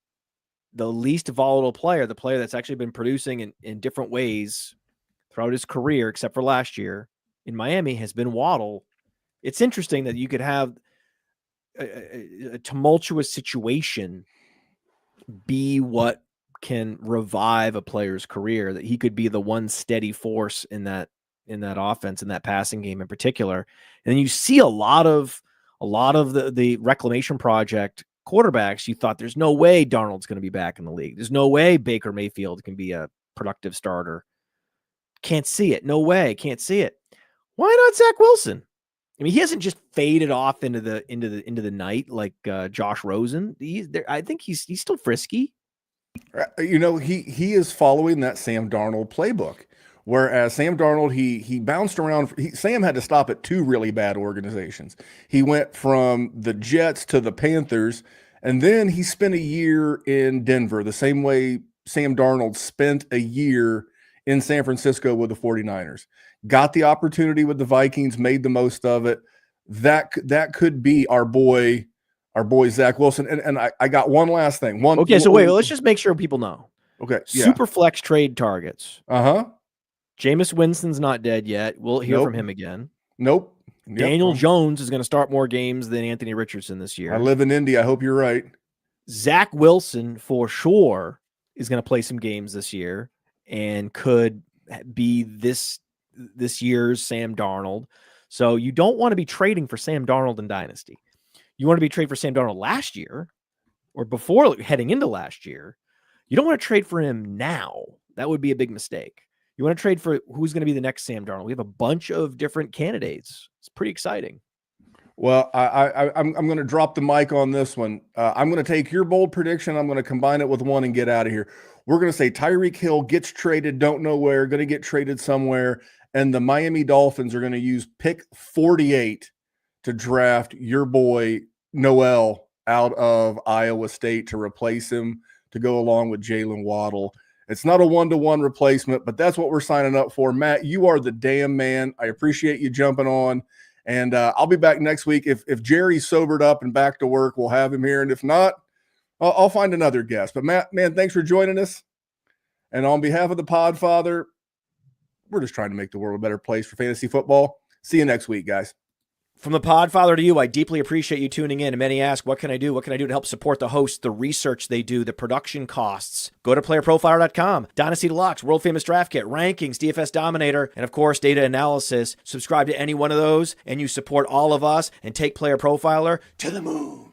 the least volatile player, the player that's actually been producing in different ways throughout his career, except for last year in Miami, has been Waddle. It's interesting that you could have a tumultuous situation be what can revive a player's career, that he could be the one steady force in that offense, in that passing game in particular. And you see a lot of the reclamation project quarterbacks. You thought there's no way Darnold's going to be back in the league. There's no way Baker Mayfield can be a productive starter. Can't see it. No way. Can't see it. Why not Zach Wilson? I mean, he hasn't just faded off into the night like Josh Rosen. I think he's still frisky. You know, he is following that Sam Darnold playbook. Whereas Sam Darnold, he bounced around. Sam had to stop at two really bad organizations. He went from the Jets to the Panthers, and then he spent a year in Denver, the same way Sam Darnold spent a year in San Francisco with the 49ers. Got the opportunity with the Vikings, made the most of it. That could be our boy Zach Wilson. And I got one last thing. Okay, so wait, let's just make sure people know. Okay, yeah. Super flex trade targets. Uh-huh. Jameis Winston's not dead yet. We'll hear from him again. Nope. Daniel Jones is going to start more games than Anthony Richardson this year. I live in Indy. I hope you're right. Zach Wilson, for sure, is going to play some games this year and could be this year's Sam Darnold. So you don't want to be trading for Sam Darnold in Dynasty. You want to be trading for Sam Darnold last year or before heading into last year. You don't want to trade for him now. That would be a big mistake. You want to trade for who's going to be the next Sam Darnold. We have a bunch of different candidates. It's pretty exciting. Well, I'm going to drop the mic on this one. I'm going to take your bold prediction. I'm going to combine it with one and get out of here. We're going to say Tyreek Hill gets traded, don't know where, going to get traded somewhere, and the Miami Dolphins are going to use pick 48 to draft your boy Noel out of Iowa State to replace him, to go along with Jaylen Waddle. It's not a one-to-one replacement, but that's what we're signing up for. Matt, you are the damn man. I appreciate you jumping on. And I'll be back next week. If Jerry's sobered up and back to work, we'll have him here. And if not, I'll find another guest. But Matt, man, thanks for joining us. And on behalf of the PodFather, we're just trying to make the world a better place for fantasy football. See you next week, guys. From the PodFather to you, I deeply appreciate you tuning in. And many ask, what can I do? What can I do to help support the hosts, the research they do, the production costs? Go to playerprofiler.com, Dynasty Deluxe, World Famous Draft Kit, Rankings, DFS Dominator, and of course, data analysis. Subscribe to any one of those, and you support all of us and take Player Profiler to the moon.